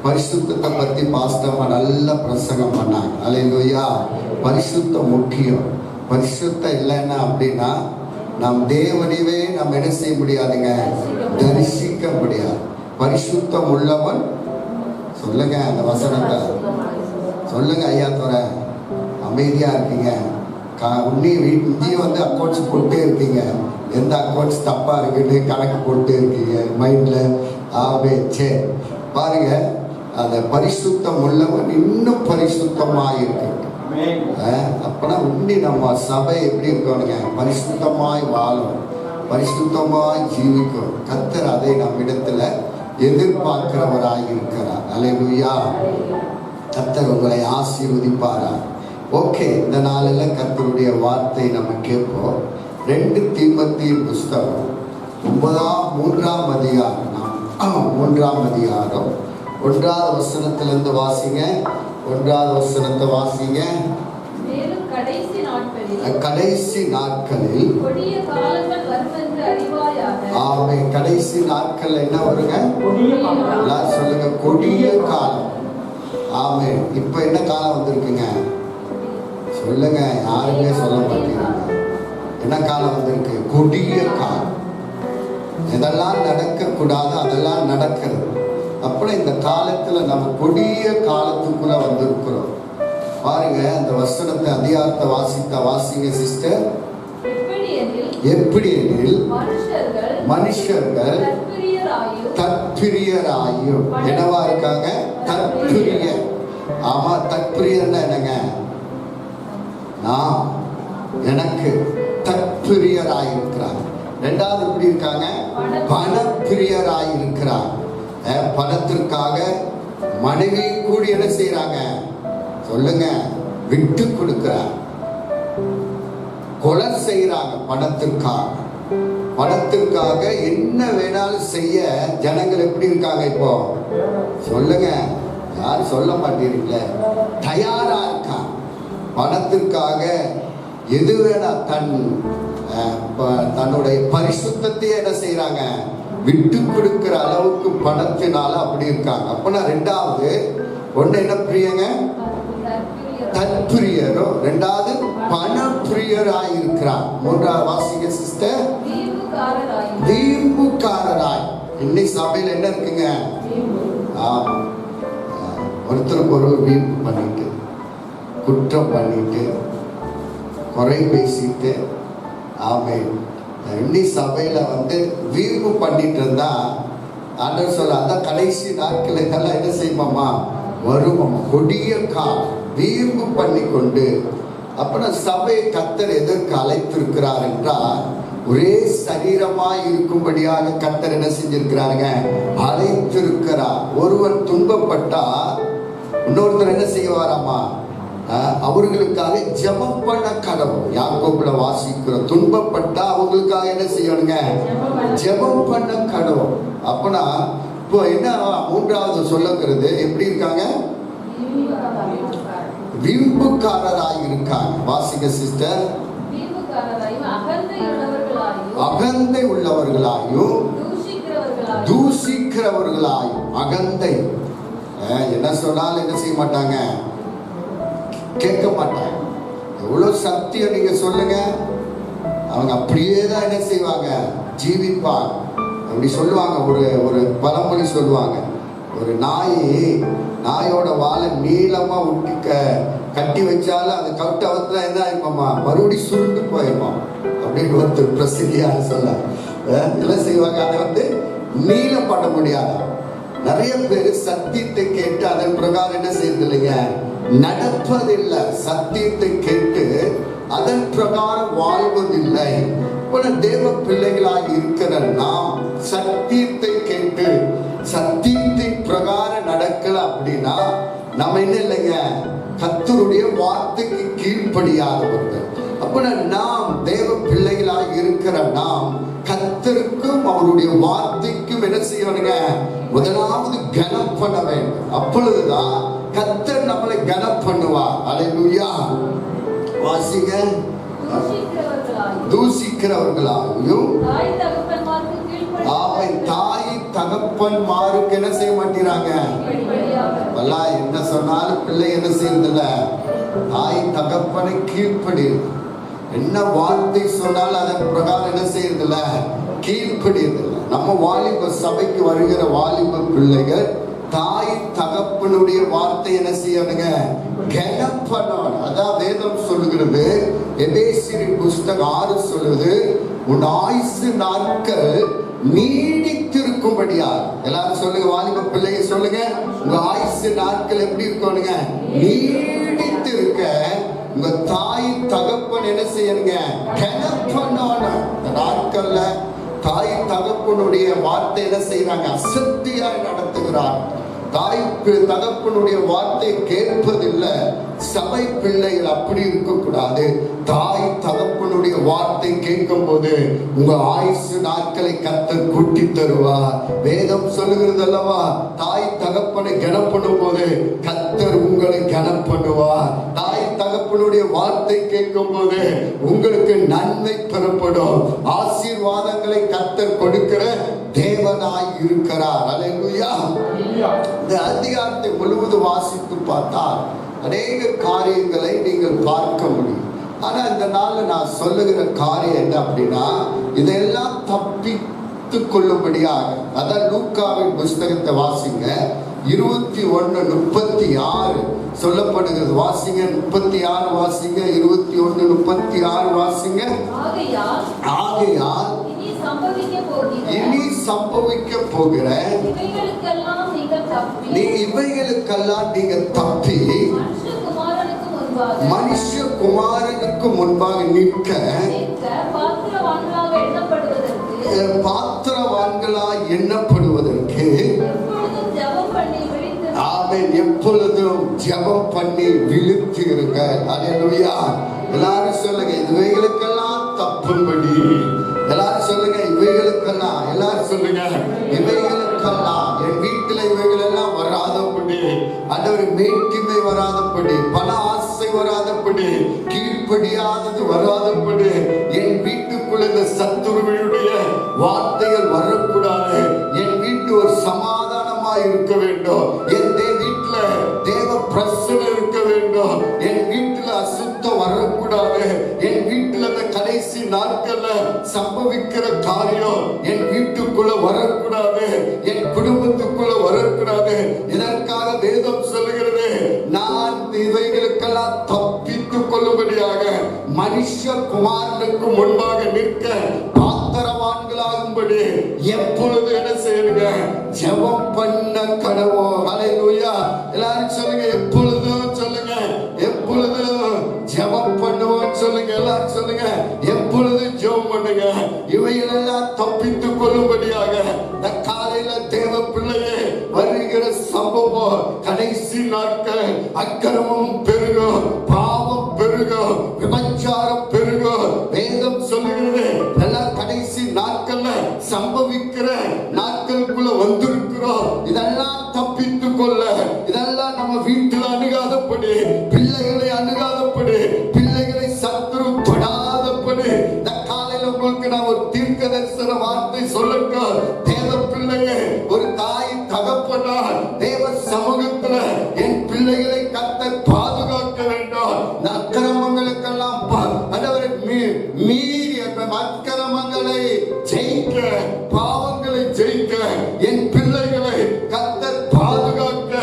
பரிசுத்தத்தை பற்றி பாஸ்டர்மா நல்ல பிரசங்கம் பண்ணாங்க. அல்லேலூயா. பரிசுத்தம் முக்கியம். பரிசுத்தம் இல்லைன்னா அப்படின்னா நம் தேவனையே நம்ம என்ன செய்ய முடியாதுங்க, தரிசிக்க முடியாது. பரிசுத்தம் உள்ளவன் சொல்லுங்க, அந்த வசனத்தை சொல்லுங்க ஐயா. தோற அமைதியா இருக்கீங்க. இங்கேயும் வந்து அக்கௌண்ட்ஸ் போட்டே இருக்கீங்க. எந்த அக்கௌண்ட்ஸ் தப்பா இருக்குன்னு கணக்கு போட்டு இருக்கீங்க மைண்ட்ல. சரி பாருங்க, அந்த பரிசுத்தம் உள்ளவன் இன்னும் பரிசுத்தமாக இருக்கு. அப்பனா உண்டி நம்ம சபை எப்படி இருக்கணுங்க, பரிசுத்தமாய் வாழும், பரிசுத்தமாய் ஜீவிக்கும். கர்த்தர் அதை நம்மிடத்துல எதிர்பார்க்கிறவராய் இருக்கிறார். அல்லேலூயா. கர்த்தர் உங்களை ஆசீர்வதிப்பாரா. ஓகே, இந்த நாளில் கர்த்தருடைய வார்த்தை நம்ம கேட்போம். 2 தீமோத்தேயு புஸ்தகம் 3ஆம் அதிகாரம் 1வது வசனத்திலிருந்து வாசிங்க. 1வது வசனத்தை வாசிங்க. கடைசி நாட்களில் ஆமே, கடைசி நாட்கள் என்ன வருங்க, சொல்லுங்க, கொடிய காலம். ஆமே, இப்ப என்ன காலம் வந்திருக்குங்க சொல்லுங்க, யாருமே சொல்ல மாட்டேங்க. என்ன காலம் வந்திருக்கு, கொடிய காலம். எதெல்லாம் நடக்கக்கூடாது அதெல்லாம் நடக்கிறது. அப்புறம் இந்த காலத்துல நம்ம கொடிய காலத்துக்குள்ள வந்திருக்கிறோம். பாருங்க, அந்த வசனத்தை அதிகாரத்தை வாசிங்க சிஸ்டர். எப்படி எனில் மனுஷர்கள் தற்பிரியராயும் என்னவா இருக்காங்க, தற்பிரிய. ஆமா, தற்பிரியர்னா என்னங்க, நான் எனக்கு தற்பிரியராயிருக்கிறார். 2வது எப்படி இருக்காங்க, பணப்பிரியராயிருக்கிறார். பணத்திற்காக மனைவி கூடி என்ன செய்யறாங்க சொல்லுங்க, விட்டு கொடுக்கிறார். கொலை செய்யறாங்க பணத்திற்காக என்ன வேணாலும் செய்ய ஜனங்கள் எப்படி இருக்காங்க இப்போ சொல்லுங்க, யாரும் சொல்ல மாட்டீங்களே, தயாரா இருக்காங்க. பணத்திற்காக எது வேணா தன்னுடைய பரிசுத்தத்தையே என்ன செய்யறாங்க, விட்டு கொடுக்கிற அளவுக்கு பணத்தினால அப்படி இருக்காங்க. அப்பனா 2வது ஒண்ணு என்ன பிரியங்க, தற்பிரியரோ. 2வது பணப்பிரியராய் இருக்கிறார். 3வது வாசிங்க சிஸ்டர், வீம்புக்காரராய். இன்னைக்கு சபையில் என்ன இருக்குங்க, ஒருத்தருக்கு ஒரு வீம்பு பண்ணிட்டு, குற்றம் பண்ணிட்டு, குறை பேசிட்டு. ஆமே, இன்னைக்கு சபையில வந்து வீம்பு பண்ணிட்டு இருந்தா ஆண்டவர் சொல்ல, அதான் கடைசி நாட்கள் இதெல்லாம் என்ன செய்யுமாமா வருமாமா, கொடிய காலம். வீம்பு பண்ணி கொண்டு அப்ப சபை கர்த்தர் எதற்கு அழைத்திருக்கிறார் என்றால், ஒரே சரீரமாய் இருக்கும்படியாக கர்த்தர் என்ன செஞ்சிருக்கிறாருங்க, அழைத்திருக்கிறார். ஒருவன் துன்பப்பட்டா இன்னொருத்தர் என்ன செய்வாராமா, அவர்களுக்காக ஜெபம் பண்ண கடவுள். யாக்கோபுல வாசிக்கிறோம், துன்பப்பட்டா அவங்களுக்காக என்ன செய்யணுங்க, ஜெபம் பண்ண கடவுள். அப்பனா இப்போ என்ன 3வது சொல்லுகிறது, எப்படி இருக்காங்க, வீம்புக்காரராய் இருக்காங்க. வாசிங்க சிஸ்டர். அகந்தை உள்ளவர்களாயும் தூஷிக்கிறவர்களாயும். அகந்தை என்ன சொன்னாலும் என்ன செய்ய மாட்டாங்க, கேட்க மாட்டாங்க. எவ்வளவு சத்தியம் நீங்க சொல்லுங்க, அவங்க அப்படியே தான் என்ன செய்வாங்க, ஜீவிப்பாங்க. அப்படி சொல்லுவாங்க, ஒரு பழமொழி சொல்லுவாங்க, ஒரு நாயோட வாழை நீளமா கட்டி வச்சாலும் அது கவுட்டவத்துல என்ன ஆயிருப்பாமா, மறுபடி சுருண்டு போயிருப்பான் அப்படின்னு ஒருத்தர் பிரசித்தியாக சொல்ல. இதெல்லாம் செய்வாங்க, அதை வந்து நீளம் பண்ண முடியாது. நிறைய பேர் சத்தியத்தை கேட்டு அதன் பிரகாரம் என்ன செய்யறது இல்லைங்க, நடப்பதில்லை. சத்தியத்தை கேட்டு அதன் பிரகாரம் வாழ்வதில்லை. தேவ பிள்ளைகளாக இருக்கிற நாம் சத்தியத்தை கேட்டு சத்தியத்தின் பிரகாரம் நடக்கல அப்படின்னா நம்ம என்ன இல்லைங்க, கர்த்தருடைய வார்த்தைக்கு கீழ்ப்படியாதவர்கள். அப்ப நாம் தேவ பிள்ளைகளாக இருக்கிற நாம் கர்த்தருக்கும் அவருடைய வார்த்தைக்கும் என்ன செய்யணுங்க, முதலாவது கனம் பண்ண வேண்டும். அப்பொழுதுதான் கர்த்தர் நம்மளை கனம் பண்ணுவார். அல்லேலூயா. வாசிங்க. தூசிக்கிறவர்களாயும் தாய் தகப்பன்மாருக்கு என்ன செய்ய மாட்டேங்கிறாங்க, இப்பெல்லாம் என்ன சொன்னாலும் பிள்ளை என்ன செய்யறதில்ல, தாய் தகப்பனை கீழ்ப்படியுது. என்ன வார்த்தை சொன்னாலும் அதன் பிரகாரம் என்ன செய்யறதில்ல, கீழ்ப்படியதில்லை. நம்ம வாலிப சபைக்கு வருகிற வாலிப பிள்ளைகள் தாய் தகப்பனுடைய வார்த்தை என்ன செய்யணுங்க, கனப்படணும். அதான் வேதம் சொல்லுகிறது. எபேசியரின் புஸ்தகம் 6 சொல்லுது, உன் ஆயுசு நாட்கள் நீடித்திருக்கும்படியா. எல்லாரும் சொல்லுங்க, வாலிப பிள்ளைங்க சொல்லுங்க, உங்க ஆயுசு நாட்கள் எப்படி இருக்கணுங்க, நீடித்திருக்க உங்க தாய் தகப்பன் என்ன செய்யணுங்க, கனப்படணும். இந்த நாட்கள்ல தாய் தகப்பனுடைய வார்த்தை என்ன செய்யறாங்க, அசத்தியாய் நடத்துகிறார். தாய் தகப்பனுடைய வார்த்தை கேட்பதில்லை. சபை பிள்ளைகள் அப்படி இருக்கக்கூடாது. தாய் தகப்பனுடைய வார்த்தை கேட்கும் போது உங்க ஆயுசு நாட்களை கர்த்தர் கூட்டி தருவார். வேதம் சொல்லுகிறது அல்லவா, தாய் தகப்பனை கனப்படும் போது கர்த்தர் உங்களை கனப்படுவார். தாய் தகப்பனுடைய வார்த்தை கேட்கும் போது உங்களுக்கு நன்மை பெறப்படும். ஆசீர்வாதங்களை கர்த்தர் கொடுக்கிற தேவனாய் இருக்கிறார். அல்லேலூயா. இந்த அதிகாரத்தை முழுவதும் வாசித்து பார்த்தால் அநேக காரியங்களை நீங்கள் பார்க்க முடியும். ஆனா இந்த நாள்ல நான் சொல்லுகிற காரியம் என்ன அப்படின்னா, இதெல்லாம் தப்பித்து கொள்ளும்படியாக, அதான் லூக்காவின் புஸ்தகத்தை வாசிங்க, 21:36 சொல்லப்படுகிறது. வாசிங்க, 36 வாசிங்க, 21:36 வாசிங்க. ஆகையால் இனி சம்பவிக்க போகிற இவைகளுக்கெல்லாம் நீங்க தப்பி மனுஷகுமாரனுக்கு முன்பாக நிற்க பாத்திரவான்களாய் எண்ணப்படுவதற்கு ஆமென், எப்பொழுதும் ஜெபம் பண்ணி விழித்து இருங்க. அல்லேலூயா. எல்லாரும் சொல்லுங்க, இவைகளுக்கெல்லாம் தப்பும்படி. எல்லாரும் சொல்லுங்க, இவைகளுக்கெல்லாம். எல்லாரும் சொல்லுங்க, இவைகளுக்கெல்லாம். என் வீட்டுல இவைகள் எல்லாம் வராதபடி, ஆண்டவரே மேட்டிமை வராதபடி, பண ஆசை வராதபடி, கீழ்ப்படியாதது வராதபடி, என் வீட்டுக்குள்ள இந்த சத்துருவினுடைய வார்த்தைகள் வரக்கூடாது. என் வீட்டு ஒரு சமாதானமா இருக்க வேண்டும். என் வீட்டுல தேவ பிரசன்னம் இருக்க வேண்டும். என் வீட்டுல அசுத்தம் வரக்கூடாது. என் வீட்டுல இந்த கடைசி நாட்கள்ல சம்பவிக்கிற காரியம் என் வீட்டுக்குள்ள வரக்கூடாது. என் குடும்பத்துக்குள்ள வரக்கூடாது. இதற்காக வேதம் சொல்லுகிறது, நான் இவைகளுக்கெல்லாம் தப்பித்துக் கொள்ளும்படியாக மனுஷகுமாரனுக்கு முன்பாக நிற்க பாத்திரவான்களாகும்படி எப்பொழுது என்ன செய்யுங்க, ஜெபம் பண்ண கடவோம். அல்லேலூயா. எல்லாரும் சொல்லுங்க, எப்பொழுதும் சொல்லுங்க, எப்பொழுதும் ஜெபம் பண்ணுவோம் சொல்லுங்க. எல்லாரும் சொல்லுங்க, எப்பொழுதும் ஜெபம் பண்ணுங்க. இவைகளெல்லாம் தப்பித்துக் கொள்ளும்படியாக இந்த காலையில தேவ பிள்ளையே வருகிற சம்பவம், கடைசி நாட்கள் அக்கிரமம் பெருகும், பாவம் பெருகும், விபச்சாரம் பெருகும். வேதம் சொல்லுகிறது, எல்லாம் கடைசி நாட்கள்ல சம்பவிக்கிற நாட்களுக்குள்ள வந்திருக்கிறோம். இதெல்லாம் தப்பித்துக் கொள்ள, இதெல்லாம் நம்ம வீட்டில் அணுகாதபடி, பிள்ளைகளை அணுகாதபடி, பிள்ளைகளை சத்துரு தொடாதபடி இந்த காலையில உங்களுக்கு நான் ஒரு தீர்க்க தரிசன வார்த்தை சொல்லுங்க. தேவ பிள்ளையே, ஒரு தாய் தகப்பனார் தேவ சமூகத்துல என் பிள்ளைகளை கர்த்தர் பாதுகாக்க வேண்டும். அக்கிரமங்களுக்கெல்லாம் மீறி அக்கிரமங்களை ஜெயிக்க, பாவங்களை ஜெயிக்க என் பிள்ளைகளை கர்த்தர் பாதுகாக்க,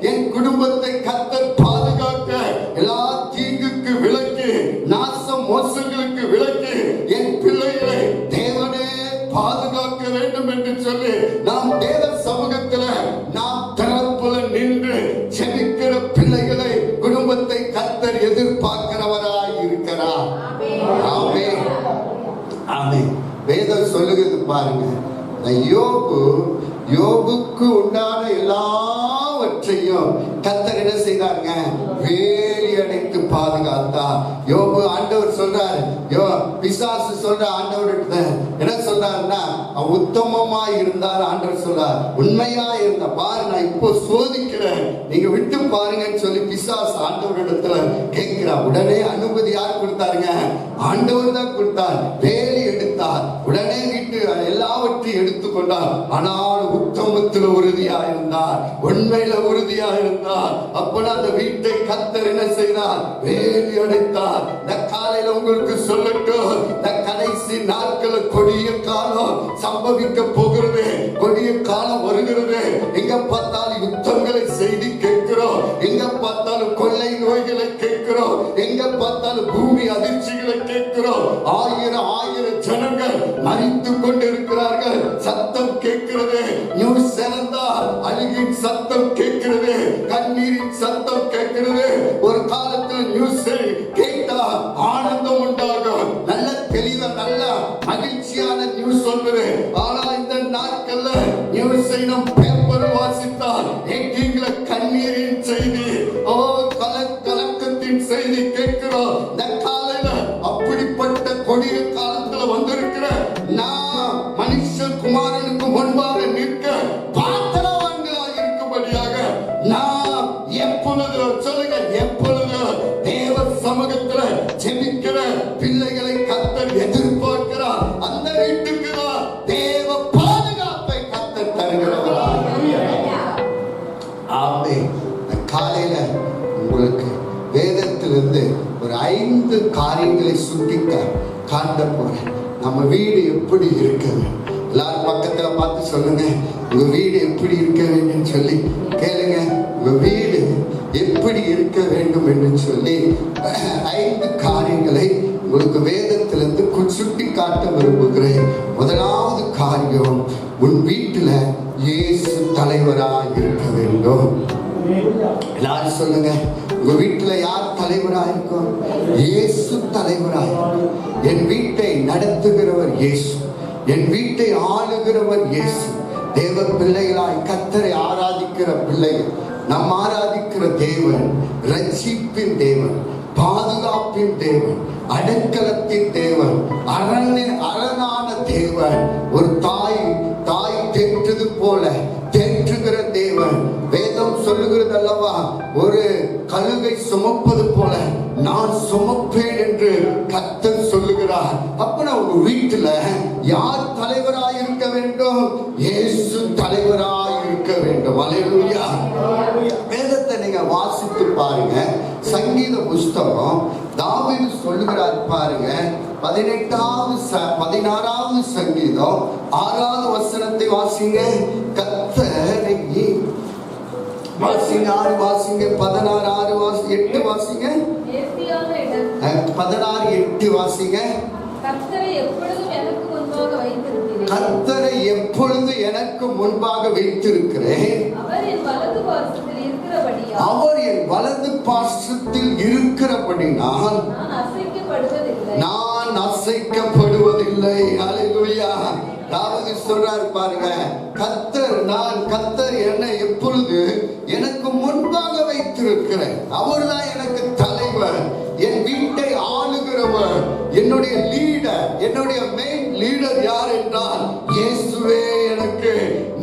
என் குடும்பத்தை கர்த்தர் பாதுகாக்க, எல்லா தீங்குக்கு விலக்கி, நாச மோசங்களுக்கு விலக்கி என் பிள்ளைகளை தேவனே பாதுகாக்க வேண்டும் என்று சொல்லி நாம் தேவ சமூகத்துல நாம் திறப்புல நின்று ஜெபிக்கிற பிள்ளைகளை, குடும்பத்தை கர்த்தர் எதிர்பார்க்கிறவராய் இருக்கிறார். ஆமென், ஆமென். வேதம் சொல்லுகிறது பாருங்க, யோபுக்கு உண்டான எல்லாவற்றையும் கர்த்தர் என்ன செய்தாங்க, வேலி அடைத்து பாதுகாத்தார். யோபு ஆண்டவர் சொல்றாரு, பிசாசு சொல்ற ஆண்டவர் என்ன சொல்றாருன்னா, உத்தமமா இருந்தார். ஆண்டவர் சொல்றார், உண்மையா இருந்த பாரு, நான் இப்போ சோதிக்கிறேன், நீங்க விட்டு பாருங்கன்னு சொல்லி பிசாசு ஆண்டவரிடத்துல கேட்கிறார். உடனே அனுமதி யார் கொடுத்தாருங்க, ஆண்டவர் தான் கொடுத்தார். வேலி எடுத்தார். உடனே விட்டு எல்லாவற்றையும் எடுத்துக்கொண்டார். ஆனால் உத்தமத்தில் உறுதியா இருந்தார், உண்மையில உறுதியா இருந்தார். அப்பனா அந்த வீட்டை கர்த்தர் என்ன செய்தார்? வேலி அடைத்தார். இந்த காலையில உங்களுக்கு சொல்லட்டும், இந்த கடைசி நாட்கள் கொடிய காலம் சம்பவிக்க போகிறது. கொடிய காலம் வருகிறது. எங்க பார்த்தாலும் யுத்தங்களை செய்தி கேட்கிறோம், எங்க பார்த்தாலும் கொள்ளை நோய்களை கேட்கிறோம், எங்க பார்த்தாலும் பூமி அதிர்ச்சிகளை கேட்கிறோம். ஆயிரம் ஜனங்கள் மறித்து கொண்டிருக்கிறார்கள். சத்தம் கேட்கிறது. நியூஸ் திறந்தால் அழுகின் சத்தம் கேட்கிறது, கண்ணீரின் சத்தம் கேட்கிறது. ஒரு காலத்தில் நியூஸ் கேட்டா ஆனந்தம் உண்டாகும், நல்ல தெளிவா நல்ல மகிழ்ச்சியான நியூஸ் சொல்வது. ஆனா இந்த நாட்கள்ல நியூஸை நம் பேப்பர் வாசித்தால் எங்கீங்கள கண்ணீரின் செய்தி, கலக்கத்தின் செய்தி கேட்கிறோம். இந்த காலையில அப்படிப்பட்ட கொடிய காலத்துல வந்திருக்கிற நான் மனுஷன் குமாரனுக்கு முன்பாக நிற்க பாத்திரவான்களாக இருக்கும்படியாக நான் எப்பொழுது சொல்லுங்க, எப்பொழுது தேவ சமூகத்துல ஜெபிக்கிற பிள்ளைகளை கர்த்தர் எதிர்பார்க்கிறார். அந்த வீட்டுக்கு தான் தேவ பாதுகாப்பை கர்த்தர் தருகிறவராக. ஆமென். காலையில உங்களுக்கு வேதத்திலிருந்து ஒரு 5 காரியங்களை சுட்டிக்க காட்ட போறேன். நம்ம வீடு எப்படி இருக்க வேண்டும்? எல்லாரும் பக்கத்துல பார்த்து சொல்லுங்க, உங்க வீடு எப்படி இருக்க வேண்டும் சொல்லி கேளுங்க. உங்க வீடு எப்படி இருக்க வேண்டும் என்று சொல்லி 5 காரியங்களை உங்களுக்கு வேதத்திலிருந்து சுட்டி காட்ட விரும்புகிறேன். முதலாவது காரியம், உன் வீட்டுல இயேசு தலைவராக இருக்க வேண்டும். எல்லாரும் சொல்லுங்க, உங்க வீட்டுல யார் தலைவராக இருக்கும்? இயேசு தலைவராக. என் வீட்டை நடத்துகிறவர் இயேசு, என் வீட்டை ஆளுகிறவர் இயேசு. தேவ பிள்ளைகளாய் கர்த்தரை ஆராதிக்கிற பிள்ளைகள், நம் ஆராதிக்கிற தேவன் ரட்சிப்பின் தேவன், பாதுகாப்பின் தேவன், அடைக்கலத்தின் தேவன், அரணான தேவன். ஒரு தாய் தேற்றுது போல தேற்றுகிற தேவன். வேதம் சொல்லுகிறது அல்லவா, ஒரு கழுகை சுமப்பது போல நான் சுமப்பேன் என்று கர்த்தர் சொல்லுகிறார். அப்ப உங்க வீட்டுல யார் தலைவராய் இருக்க வேண்டும்? இயேசு தலைவராய் இருக்க வேண்டும். அல்லேலூயா. வேதத்தை நீங்க வாசித்து பாருங்க. சங்கீத புஸ்தகம் தாவீது சொல்லுகிறார் பாருங்க, 16வது சங்கீதம் 6வது வசனத்தை வாசிங்க. கர்த்தரை வாசிங்க, 6 வாசிங்க, 16 6 வாசிங்க, 8 வாசிங்க, 16 8 வாசிங்க. கர்த்தரை எப்பொழுதும் எனக்கு முன்பாக வைத்திருக்கிறேன், கர்த்தரை எப்பொழுது எனக்கு முன்பாக வைத்திருக்கிறேன். அவர் என் வலது பார்சத்தில் இருக்கிறபடியால், அவர் என் வலது பார்சத்தில் இருக்கிறபடியால் நான் அசைக்கப்படுவதில்லை. அல்லேலூயா. தாவீது சொல்றார் பாருங்க, கர்த்தர் என்னை எப்பொழுது எனக்கு முன்பாக வைத்திருக்கிறேன். அவர்தான் எனக்கு தலைவர், என் வீட்டை ஆளுகிறவர், என்னுடைய லீடர். என்னுடைய மெயின் லீடர் யார் என்றால் இயேசுவே எனக்கு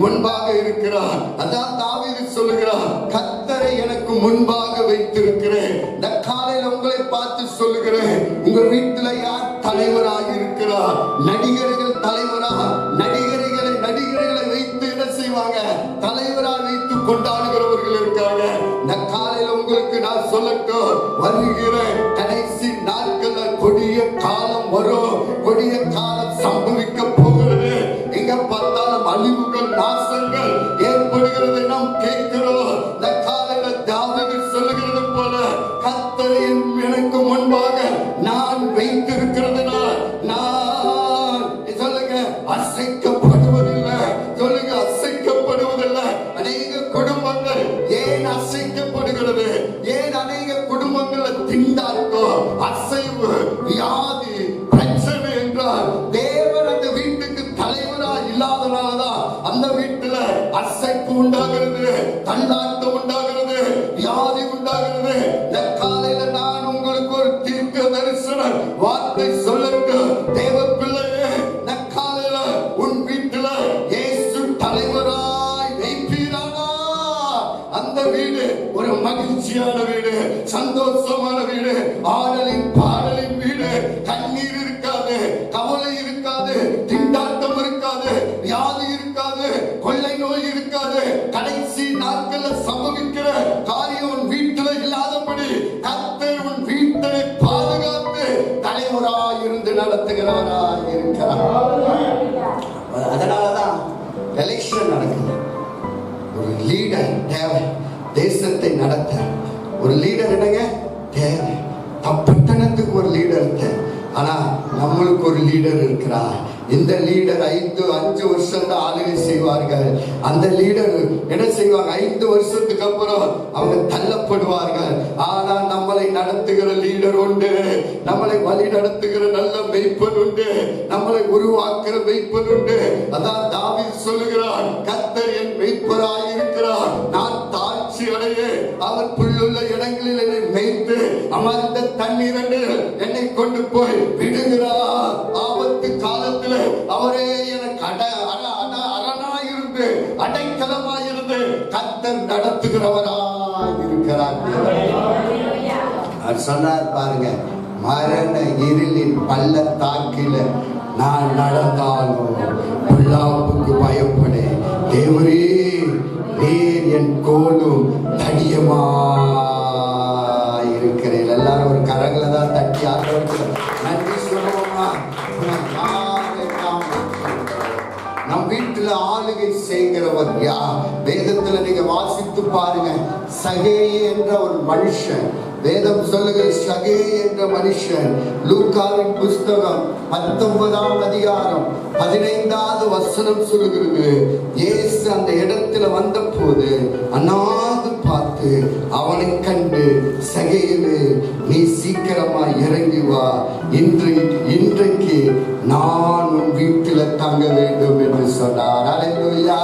முன்பாக இருக்கிறார். அதான் தாவீது சொல்லுகிறார், கர்த்தரை எனக்கு முன்பாக வைத்திருக்கிறேன். இந்த காலையில உங்களை பார்த்து சொல்லுகிறேன், உங்க வீட்டுல யார் தலைவராக இருக்கிறார்? நடிகர்கள் தலைவரா? நடிகர்களை வைத்து என்ன செய்வாங்க? தலைவராக வைத்து கொண்டாடுகிறவர்கள் இருக்காங்க. இந்த காலையில உங்களுக்கு நான் சொல்லட்டும், வருகிற கடைசி நாட்கள்ல கொடிய காலம் வரும். கொடிய காலம் சம்பவிக்க போகிறது. எங்க பார்த்தாலும் அழிவுகள், நாசங்கள் ஏற்படுகிறதை நாம் கேட்கிறோம். இந்த காலையில தாவீது சொல்லுகிறது போல, கர்த்தரை எனக்கு முன்பாக நான் வைத்திருக்கிறதுனால் நான் சொல்லுங்க அசைக்கப்படுவதில்லை. சொல்லுங்க அசைக்கப்படுவதில்லை. அநேக குடும்பங்கள் ஏன் அசைக்கப்படுகிறது? ஏன் அநேக குடும்பங்கள் திண்டாட்டம், அசைவு, வியாதி, பிரச்சனை என்றால் தேவன் அந்த வீட்டுக்கு தலைவரா இல்லாதனாலதான் அந்த வீட்டுல அசைப்பு உண்டாகிறது, தள்ளாட்டம் உண்டாகிறது, வியாதி உண்டாகிறது. இந்த காலையில நான் உங்களுக்கு ஒரு தீர்க்க தரிசன வார்த்தை சொல்லட்டும். தேவ பிள்ளையே, இந்த காலையில உன் வீட்டுல இயேசு தலைவராய் வைப்பீரானா, அந்த வீடு ஒரு மகிழ்ச்சியான வீடு, சந்தோஷமான வீடு, ஆடலின் பாடலின் வீடு. கண்ணீர் இருக்காது, கவலை இருக்காது, திண்டாட்டம் இருக்காது, வியாதி இருக்காது, கொள்ளை நோய் இருக்காது. கடைசி நாட்கள்ல சம்பவிக்கிற காரியம் உன் வீட்டுல இல்லாதபடி கர்த்தர் உன் வீட்டை பாதுகாத்து தலைவராய் இருந்து நடத்துகிறவராய் இருக்கிறார். அதனாலதான் எலெக்ஷன் நடக்குது. ஒரு லீடர் தேவை, தேசத்தை நடத்த ஒரு லீடர் என்னங்க தேவை. பட்டணத்துக்கு ஒரு லீடர் தேவை. ஆனா நம்மளுக்கு ஒரு லீடர் இருக்கிறார். இந்த லீடர் 5 வருஷம் தான் ஆளுகை செய்வார்கள். அந்த லீடர் என்ன செய்வாங்க? 5 வருஷத்துக்கு அப்புறம் அவங்க தள்ளப்படுவார்கள். ஆனா நம்மளை நடத்துகிற லீடர் உண்டு, நம்மளை வழி நடத்துகிற நல்ல மெய்ப்பன் உண்டு, நம்மளை உருவாக்குற மெய்ப்பன் உண்டு. அதான் தாவீது சொல்லுகிறார், கர்த்தர் என் மெய்ப்பராய் இருக்கிறார், நான் தாழ்ச்சி அடைய அவர் புல்லுள்ள இடங்களில் என்னை மேய்த்து அமர்ந்த தண்ணீர் என்னை கொண்டு போய் விடுகிறார். ஆபத்து காலத்தில் அவரே எனக்கு அரணாயிருந்து அடைக்கலமாயிருந்து கர்த்தர் நடத்துகிறவராய் இருக்கிறார். அவர் சொன்னார் பாருங்க, மரண இருளின் பள்ளத்தாக்கில நான் நடந்தாலும் பொல்லாப்புக்கு பயப்படேன், தேவரே நீர் என் கோலும் தடியமா இருக்கிறேன். எல்லாரும் ஒரு கரங்களை தான் தட்டி ஆண்டவருக்கு நன்றி சொல்லுவோமா? நம் வீட்டுல ஆளுகை செய்கிறவர் யார்? வேதத்துல நீங்க வாசித்து பாருங்க. சகேயு என்ற ஒரு மனுஷன், வேதம் சொல்லுகிற சகேயு என்ற மனுஷன் லூக்காவின் புஸ்தகம் 19ஆம் அதிகாரம் 15வது வசனம் சொல்லுகிறது, இயேசு அந்த இடத்துல வந்த போது அண்ணாந்து பார்த்து அவனை கண்டு, சகேயுவே நீ சீக்கிரமா இறங்கி வா, இன்றைக்கு நான் உன் வீட்டுல தங்க வேண்டும் என்று சொன்னார். அல்லேலூயா.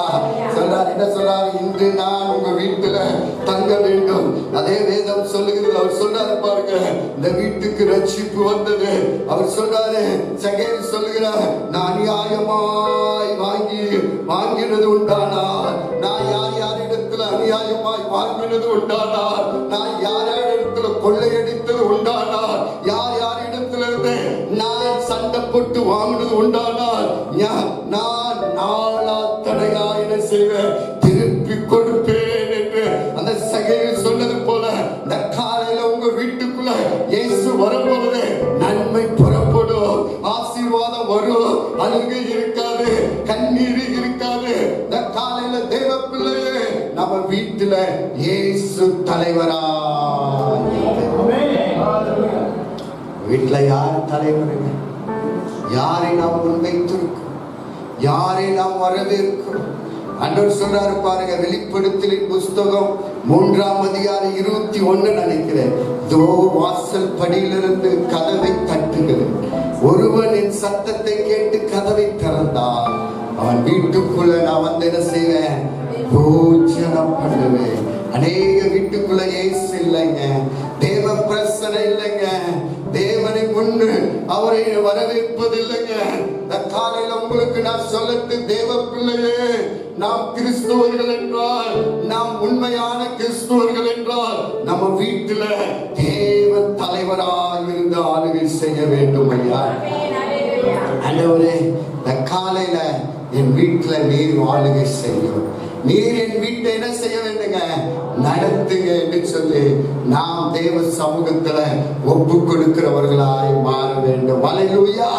சொன்னார், என்ன சொன்னார்? இன்று நான் உங்க வீட்டுல தங்க வேண்டும். அதே வேதம் சொல்லுகிறது. அவர் சொன்னாரு பாருங்க, இந்த வீட்டுக்கு ரட்சிப்பு வந்தது. அவர் சொன்னாரு, சகேயு சொல்லுகிறார், நான் அநியாயமாய் வாங்கினது உண்டானா, நான் யாரிடத்துல அநியாயமாய் வாங்கினது உண்டானா, நான் யாரிடத்துல கொள்ளையடித்தது உண்டானா, யாரிடத்துல இருந்து நான் சண்டை போட்டு வாங்கினது உண்டானால் நான் நாளா தடையா என்ன செய்வேன்? திருப்பி கொடுப்பேன் என்று அந்த சகேயு சொன்னது போல இந்த காலையில உங்க வீட்டுக்குள்ள இயேசு வரும்போது நன்மை புறப்படும், ஆசீர்வாதம் வரும், அழுகை இருக்காது, கண்ணீர் இருக்காது. இந்த காலையில தேவ பிள்ளையே நம்ம வீட்டுல இயேசு தலைவரா. வீட்டுல யார் தலைவர்? யாரை நாம் முன்வைத்திருக்கோம்? யாரை நாம் வரவேற்கிறோம்? ஆண்டவர் சொல்றாரு பாருங்க, வெளிப்படுத்தலின் புஸ்தகம் 3ஆம் அதிகாரம் 21 நினைக்கிறேன். தோ வாசல் படியிலிருந்து கதவை தட்டுகிறேன், ஒருவன் என் சத்தத்தை கேட்டு கதவை திறந்தான், அவன் வீட்டுக்குள்ள நான் வந்து என்ன செய்வேன்? போஜனம் பண்ணுவேன். அநேக வீட்டுக்குள்ள இயேசு இல்லைங்க, தேவ பிரசனை இல்லைங்க, தேவனை முன்னு அவரை வரவேற்பது இல்லைங்க. இந்த காலையில உங்களுக்கு நான் சொல்லட்டு, தேவ பிள்ளையே, நாம் கிறிஸ்துவர்கள் என்றால், நாம் உண்மையான கிறிஸ்துவர்கள் என்றால் நம்ம வீட்டுல தேவ தலைவராக இருந்து ஆளுகை செய்ய வேண்டும் ஐயா. ஆண்டவரே, இந்த காலையில என் வீட்டுல நீர் ஆளுகை செய்யும், நீர் என் வீட்டை என்ன செய்ய வேண்டுங்க? நடத்துங்க என்று சொல்லி நாம் தேவ சமூகத்துல ஒப்பு கொடுக்கிறவர்களாய் மாற வேண்டும். அல்லேலூயா.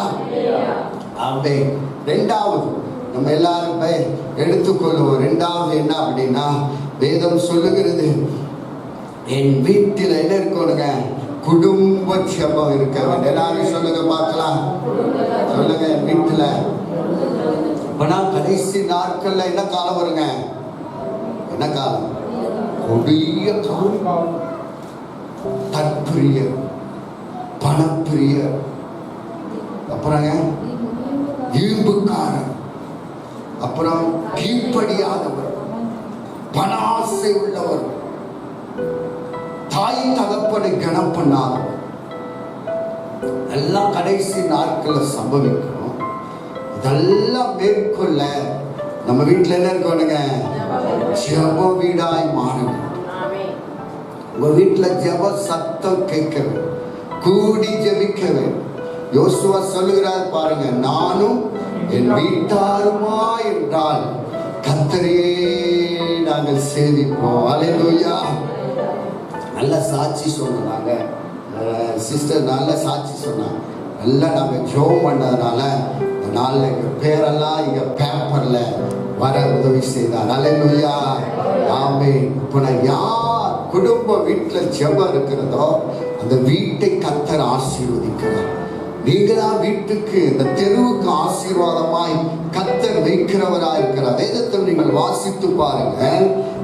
ஆமென். இரண்டாவது நம்ம எல்லாரும் எடுத்துக்கொள்வோம். இரண்டாவது என்ன அப்படின்னா, வேதம் சொல்லுகிறது, என் வீட்டில் என்ன இருக்கணுங்க? குடும்ப ஜெபம் இருக்க வேண்டும். எல்லாரும் சொல்லுங்க பார்க்கலாம். சொல்லுங்க, என் வீட்டுல. ஆனா கடைசி நாட்கள்ல என்ன காலம் வருங்க? என்ன காலம்? கொடிய காலம். தற்பிரிய, பணப்பிரிய, அப்புறம் ஈம்புக்காரன், அப்புறம் கீழ்ப்படியாதவர், பணாசை உள்ளவர், தாய் தகப்பனை கனம் பண்ணாதவர், எல்லாம் கடைசி நாட்கள்ல சம்பவிக்கும். இதெல்லாம் மேற்கொள்ள நம்ம வீட்டுல என்ன இருக்கணுங்க? ஜெப வீடாய் மாறணும். உங்க வீட்டுல ஜெப சத்தம் கேட்கணும், கூடி ஜெபிக்கவே. யோசுவா சொல்லுகிறார் பாருங்க, நானும் என் வீட்டாருமா என்றால் கர்த்தரையே நாங்கள் சேவிப்போம். அல்லேலூயா. நல்ல சாட்சி சொன்னாங்க சிஸ்டர், நல்ல சாட்சி சொன்னாங்க. நல்லா நாங்கள் ஜெபம் பண்ணதுனால இந்த நாளில் எங்கள் பேரெல்லாம் இங்கே பேப்பரில் வர உதவி செய்தார். அல்லேலூயா. ஆமென். இப்போ நான் யார் குடும்ப வீட்டில் ஜெபம் இருக்கிறதோ அந்த வீட்டை கர்த்தர் ஆசீர்வதிக்கிறார். நீங்க தான் வீட்டுக்கு இந்த தெருவுக்கு ஆசீர்வாதமாய் கர்த்தர் வைக்கிறவராய் இருக்கிறார். வேதத்தில் நீங்கள் வாசித்து பாருங்க.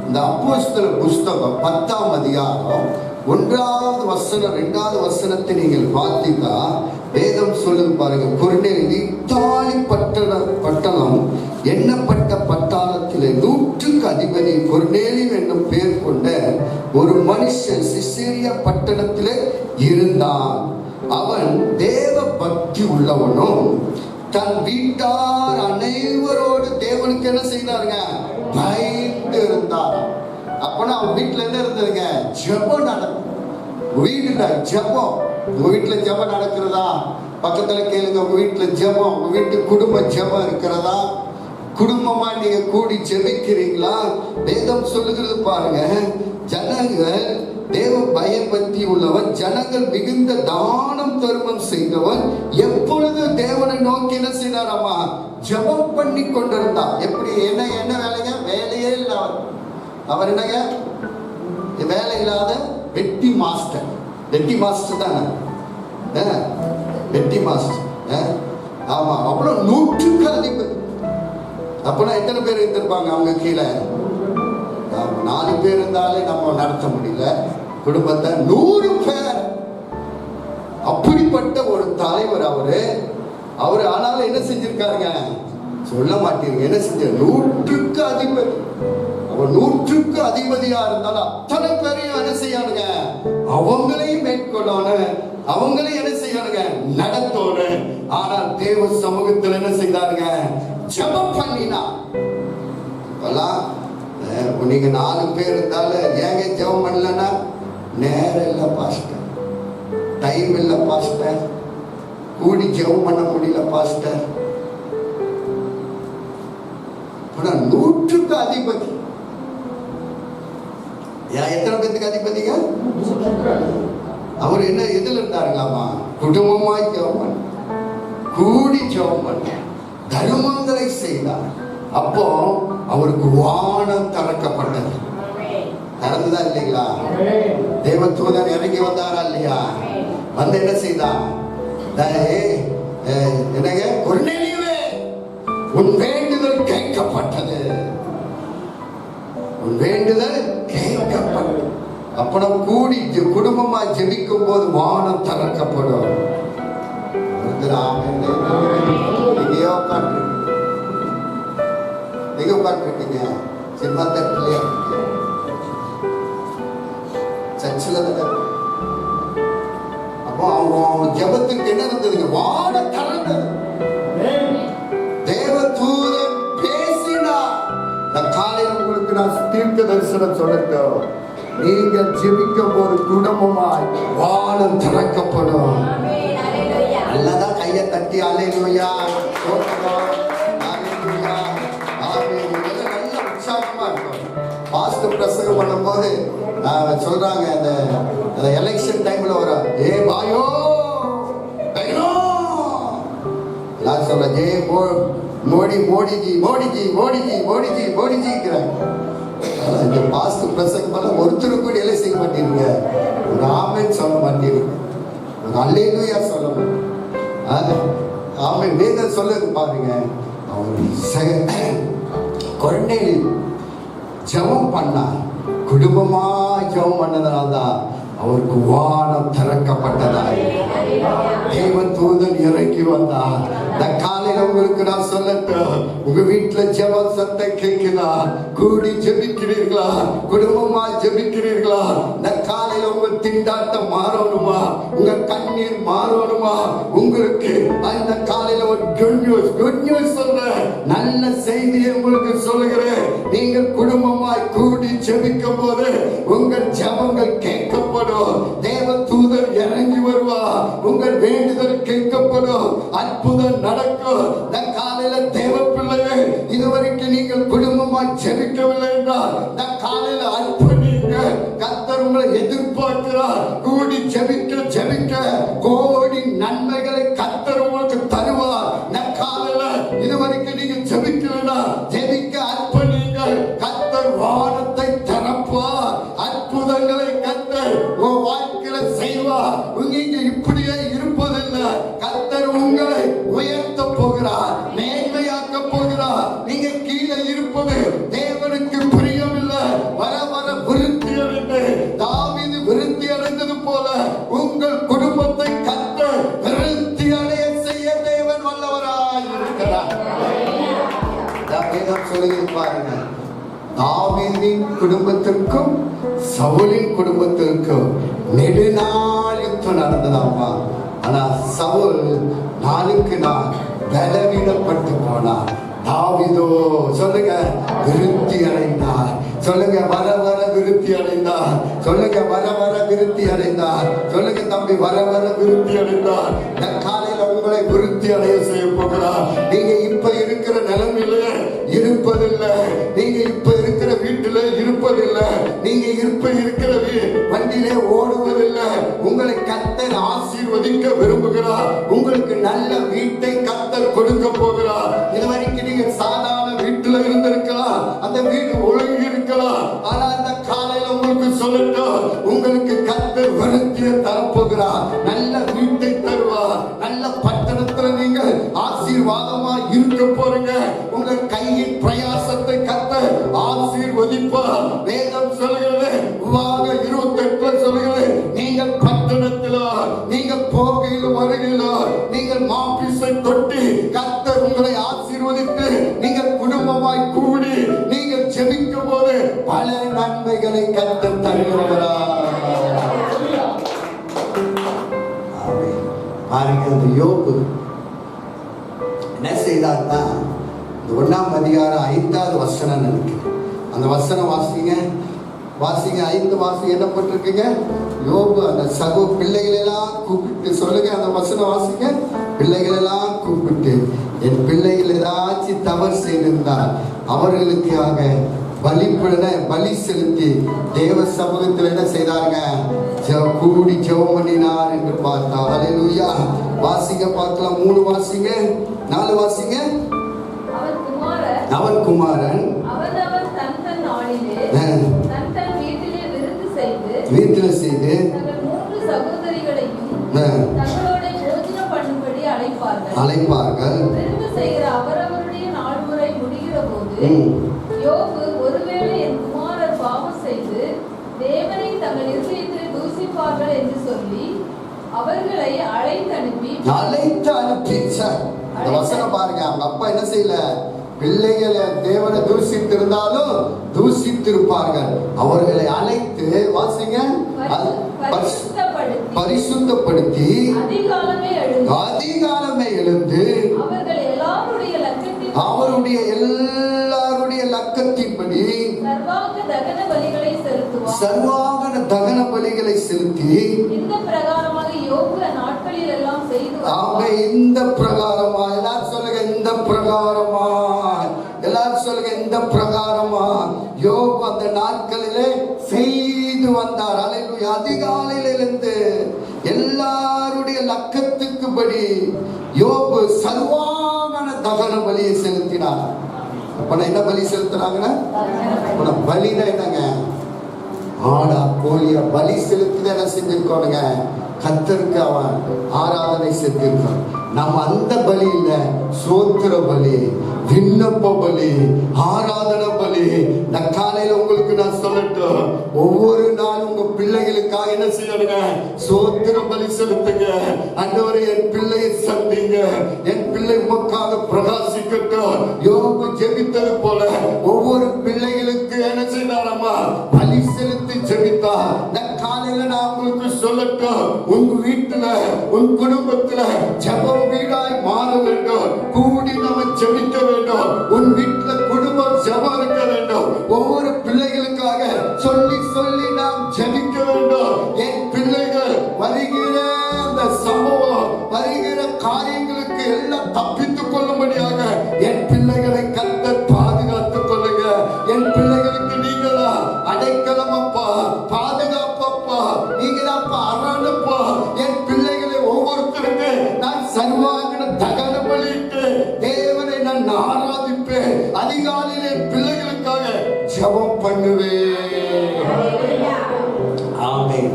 இந்த அப்போஸ்தலர் புஸ்தகம் 10ஆம் அதிகாரம் 1வது வசனம் 2வது வசனத்தை நீங்கள் பார்த்தீங்கன்னா வேதம் சொல்லுது பாருங்க. கொர்நேலியு இத்தாலி பட்டணம் எண்ணப்பட்ட பட்டாளத்திலே 100க்கு அதிபதி கொர்நேலியு என்னும் பெயர் கொண்ட ஒரு மனுஷன் சிசேரியா பட்டணத்திலே இருந்தான். அவன் தேவ பக்தி உள்ளவனும் தன் வீட்டார் அனைவரோடு தேவனுக்கு என்ன செய்தாருங்க, பயந்து இருந்தார். அப்பனா அவன் வீட்டுல என்ன இருந்ததுங்க, ஜெபம் நடக்கும். வீட்டுல ஜெபம். உங்க வீட்டுல ஜெபம் நடக்கிறதா? பக்கத்துல கேளுங்க. உங்க வீட்டுல ஜெபம், உங்க வீட்டு குடும்ப ஜெபம் இருக்கிறதா? குடும்பமா நீங்க கூடி ஜெபிக்கிறீங்களா? வேதம் சொல்லுகிறது பாருங்க. ஜனங்கள் தேவ பயபக்தி உள்ளவன், ஜனங்கள் மிகுந்த தானம் தர்மம் செய்தவன், எப்பொழுது தேவனை நோக்கி என்ன செய்தாராமா, ஜெபம் பண்ணி கொண்டிருந்தான். எப்படி என்ன என்ன வேலைங்க? வேலையே இல்லை அவர் என்னங்க, வேலை இல்லாத வெட்டி மாஸ்டர். வெட்டி மாஸ்டர் தானே, வெட்டி மாஸ்டர். ஆமா. அப்புறம் 100க்கு அதிபதி. அப்பனா எத்தனை பேர் இருந்திருப்பாங்க அவங்க கீழே? 4 பேர் இருந்தாலே நம்ம நடத்த முடியல குடும்பத்தை. 100 பேர். அப்படிப்பட்ட ஒரு தலைவர் அவரு. ஆனாலும் என்ன செஞ்சிருக்காருங்க, சொல்ல மாட்டீங்க. என்ன செஞ்ச? 100க்கு அதிபதி. அவர் 100க்கு அதிபதியா இருந்தாலும் அத்தனை பேரையும் என்ன செய்யானுங்க, அவங்களையும் மேற்கொள்ளணும், அவங்களையும் என்ன செய்யானுங்க, நடத்தணும். ஆனால் தேவ சமூகத்தில் என்ன செய்தாருங்க, ஜெபம் பண்ணினா. நீங்க 4 பேர் இருந்தாலும் ஏங்க ஜெபம் பண்ணலன்னா, நேரம் இல்லை பாஸ்டர், டைம் இல்லை பாஸ்டர், கூடி ஜெபம் பண்ண முடியல பாஸ்டர். 100க்கு அதிபதி. எத்தனை பேருக்கு அதிபதிங்க? அவர் என்ன எதுல இருந்தாருங்களாமா, குடும்பமாய் ஜெபம் பண்ண, கூடி ஜெபம் பண்ண, தர்மங்களை செய்தார். அப்போ அவருக்கு வானம் திறக்கப்பட்டது. திறந்துதா இல்லைங்களா? தேவதூதன் இறங்கி வந்தாரா இல்லையா? வந்து என்ன செய்தான், என்னங்க, கொர்நேலியுவே உன் வேண்டுதல் கேட்கப்பட்டது, உன் வேண்டுதல் கேட்கப்பட்டது. அப்பறம் கூடி குடும்பமா ஜெபிக்கும் போது வானம் திறக்கப்படும். எங்கேயோ உட்காந்து, எங்க உட்காந்துருக்கீங்க? சினிமா தேட்டர்லயா? சர்ச்சில் தானே. அப்போ அவங்க ஜெபத்துக்கு என்ன இருந்ததுங்க, வானம் திறந்தது. தேவ தூதன் பேசினார். காலையில் உங்களுக்கு நான் தீர்க்க தரிசனம் சொல்லட்டும். நீங்கள் ஜெபிக்கும் போது குடும்பமாய் வானம் திறக்கப்படும். நல்லதான் கையை தட்டி அல்லேலூயா, நல்ல உற்சாகமா இருக்கும். பாஸ்டர் பிரசங்கம் பண்ணும்போது சொல்றாங்க, அந்த எலெக்ஷன் டைம்ல வர ஏ பாயோ நான் சொல்றேன், ஜே மோடிஜி மோடிஜி மோடிஜி மோடிஜி மோடிஜிங்கிறாங்க. இந்த பாஸ்டர் பிரசங்கம் பண்ண ஒருத்தர் கூட எல்லாம் செய்ய மாட்டீங்க, ஒரு ஆமென் சொல்ல மாட்டீங்க, ஒரு அல்லேலூயா சொல்ல மாட்டீங்க. ஆமென் வேதம் சொல்லுது பாருங்க. அவர் கொர்நேலியு ஜெபம் பண்ணார். குடும்பமா ஜெபம் பண்ணதுனால்தான் அவருக்கு வானம் திறக்கப்பட்டதாய் தேவன் தூதன் இறங்கி வந்தார். இந்த காலையில உங்களுக்கு நான் சொல்லட்டும், உங்க வீட்டுல ஜெபம் சத்தம் கேட்குதா? கூடி ஜெபிக்கிறீர்களா? குடும்பமா ஜெபிக்கிறீர்களா? இந்த காலையில உங்க திண்டாட்டம் மாறணுமா? உங்க கண்ணீர் மாறணுமா? உங்களுக்கு அந்த காலையில ஒரு குட் நியூஸ் சொல்றேன், நல்ல செய்தியை உங்களுக்கு சொல்லுகிறேன். நீங்கள் குடும்பமாய் கூடி ஜெபிக்கும் போது உங்கள் ஜெபங்கள் கேட்கப்படும். தேவ தூதர் இறங்கி வருவா, உங்கள் வேண்டுதல் கேட்கப்படும், அற்புதம் நடக்கும். இந்த காலையில குடும்பமாய் ஜெபிக்கவில்லை என்றால் இந்த காலையில அர்ப்பணிங்க. கர்த்தர் உங்களை எதிர்பார்க்கிறார். கூடி ஜெபிக்க ஜெபிக்க கோடி நன்மைகளை கர்த்தர் உங்களுக்கு தருவார். இந்த காலையில இதுவரைக்கும் நீங்க ஜெபிக்கலனா ஜெபிக்க அர்ப்பணிங்கள். கர்த்தர் வானத்தை திறப்பார். அற்புதங்களை கர்த்தர் உன் வாழ்க்கையில செய்வார். நீங்க இப்படியே இருப்பதில்லை. கர்த்தர் உங்களை உயர்த்த போகிறார், மேன்மையாக்க போகிறார். நீங்க கீழே இருப்பது தேவனுக்கு பிரியமில்லை. வர வர விருத்தி அடைந்து தாவீது விருத்தி அடைந்தது போல உங்கள் குடும்பத்தை கர்த்தர் விருத்தி அடைய செய்ய தேவன் வல்லவராய் இருக்கிறார். வேதம் சொல்லுகிறது பாருங்க, தாவீதின் குடும்பத்திற்கும் சவுலின் குடும்பத்திற்கும் நெடுநாள் யுத்தம் நடந்ததாமா. ஆனா சவுல் நாளுக்கு நாள் பலவீனப்பட்டு போனார். தாவீதோ சொல்லுங்க விருத்தி அடைந்தார். சொல்லுங்க வர வர விருத்தி அடைந்தார். சொல்லுங்க வர வர விருத்தி அடைந்தார். சொல்லுங்க தம்பி வர வர விருத்தி அடைந்தார். இந்த காலையில உங்களை விருத்தி அடைய செய்ய போகிறார். நீங்க இப்ப இருக்கிற நிலைமையில இருப்பதில்லை. நீங்க இப்ப இருக்கிற வீட்டுல இருப்பதில்லை. நீங்க இப்ப இருக்கிற வண்டியிலே ஓடுவதில்லை. உங்களை கர்த்தர் ஆசீர்வதிக்க விரும்புகிறார். உங்களுக்கு நல்ல வீட்டை கர்த்தர் கொடுக்க போகிறார். இதுவரைக்கும் நீங்க சாதாரண வீட்டுல இருந்திருக்கலாம், அந்த வீடு ஒழுங்கி இருக்கலாம். ஆனா அந்த காலையில உங்களுக்கு சொல்லட்டும், உங்களுக்கு கர்த்தர் விருத்தியை தரப்போகிறார். நல்ல வீட்டை தருவார். நல்ல பட்டணத்துல நீங்க ஆசீர்வாதமா இருக்க போறீங்க. உங்க கையின் பிரயாசத்தை கர்த்தர் ஆசீர்வதிப்பார். வேதம் சொல்லுகிறது, உபாக 28 சொல்லுகிறது, நீங்கள் பட்டணத்திலோ நீங்க போகையிலும் வருகையிலோ நீங்கள் மாப்பிசை தொட்டி கர்த்தர் உங்களை ஆசீர்வதித்து நீங்கள் குடும்பமாய் கூடி நீங்கள் ஜெபிக்கும் போது பல நன்மைகளை கர்த்தர் தருகிறவரா. பாருங்க, அந்த யோபு என்ன செய்தார்னா, இந்த 1ஆம் அதிகாரம் 5வது வசனம் நினைக்கிறேன். அந்த வசனம் வாசிங்க, வாசிங்க 5 வாசிங்க. என்ன பட்டிருக்கீங்க? யோபு அந்த சகோ பிள்ளைகளெல்லாம் கூப்பிட்டு சொல்லுங்க. அந்த வசனம் வாசிங்க. பிள்ளைகளெல்லாம் கூப்பிட்டு, என் பிள்ளைகள் ஏதாச்சும் தவறு செய்திருந்தால் அவர்களுக்காக பலி செலுத்தி தேவ சமூகத்தில் என்ன செய்தாருங்க? கூடி ஜெபம் பண்ணினார் என்று பார்த்தா. ஹல்லேலூயா. வாசிங்க பார்க்கலாம். 3 வாசிங்க, 4 வாசிங்க. அவன் குமாரன் வீட்டில் செய்து அழைப்பார்கள். ஒருவேளை என் குமாரர் பாவம் செய்து தேவனை தங்கள் இருதயத்தில் தூசிப்பார்கள் என்று சொல்லி அவர்களை அழைத்து அனுப்பி இந்த வசனம் பாருங்க. அவங்க அப்பா என்ன செய்யல? பிள்ளைகளை தேவனை தூசித்திருந்தாலும் தூசித்திருப்பார்கள். அவர்களை அழைத்து வாசிங்க, பரிசுத்தப்படுத்தி அதிகாலமே எழுந்து அவருடைய எல்லாருடைய லக்கத்தின்படி சர்வாங்க தகன பலிகளை செலுத்தி இந்த பிரகாரமாக யோபு நாட்களில் எல்லாம் செய்து இந்த பிரகாரமா எல்லாரும் சொல்லுங்க, இந்த பிரகாரமா எல்லாரும் சொல்லுங்க, இந்த பிரகாரமா யோபு அந்த நாட்களிலே செய்து வந்தார். அல்லேலூயா. அதிகாலையில இருந்து எல்லாருடைய லக்கத்துக்கு படி யோபு சர்வாங்கன தகன பலியை செலுத்தினார். அப்ப என்ன பலி செலுத்துறாங்கன்னா, பலினா என்னங்க? ஆடா கோழியா பலி செலுத்தி என்ன செஞ்சிருக்கோனுங்க? கர்த்தருக்கு அவன் ஆராதனை செஞ்சிருக்கான். நம்ம அந்த பலி இல்ல, சோத்திர பலி, விண்ணப்ப பலி, ஆராதனை பலி. இந்த காலையில உங்களுக்கு நான் சொல்லட்டும், ஒவ்வொரு நாளும் உங்க பிள்ளைகளுக்காக என்ன செய்யணுங்க? சோத்திர பலி செலுத்துங்க. ஆண்டவரே, என் பிள்ளையை சந்திங்க, என் பிள்ளை உமக்காக பிரகாசிக்கட்டும். யோபு ஜெபித்தது போல ஒவ்வொரு பிள்ளைகளுக்கு என்ன செய்யலாமா? பலி செலுத்தி ஜெபித்தா. இந்த காலையில நான் உங்களுக்கு சொல்லட்டும், உங்க வீட்டுல உன் குடும்பத்துல ஜெபம் வீடாய் மாற வேண்டும். கூடி நம்ம ஜெபிக்க வேண்டும். உன் வீட்டுல குடும்பம் ஜெபம் இருக்க வேண்டும். ஒவ்வொரு பிள்ளைகளுக்காக சொல்லி சொல்லி நாம் ஜெபிக்க வேண்டும். என் பிள்ளைகள் வருகிற அந்த சம்பவம், வருகிற காரியங்களுக்கு எல்லாம் தப்பித்துக் கொள்ளும்படியாக என் பிள்ளைகளை கர்த்தர் பாதுகாத்துக் கொள்ளுங்க. என் பிள்ளைகளுக்கு நீங்களா அடைக்கலம் அப்பா, பாதுகாப்பப்பா, நீங்களாப்பா அரணப்பா. என் பிள்ளைகளை ஒவ்வொருத்தருக்கு நான் சர்வாங்கன தகன பலிட்டு தேவனை நான் ஆராதிப்பேன். அதிகாலையிலே பிள்ளைகளுக்காக ஜெபம் பண்ணுவேன். ஆமென்.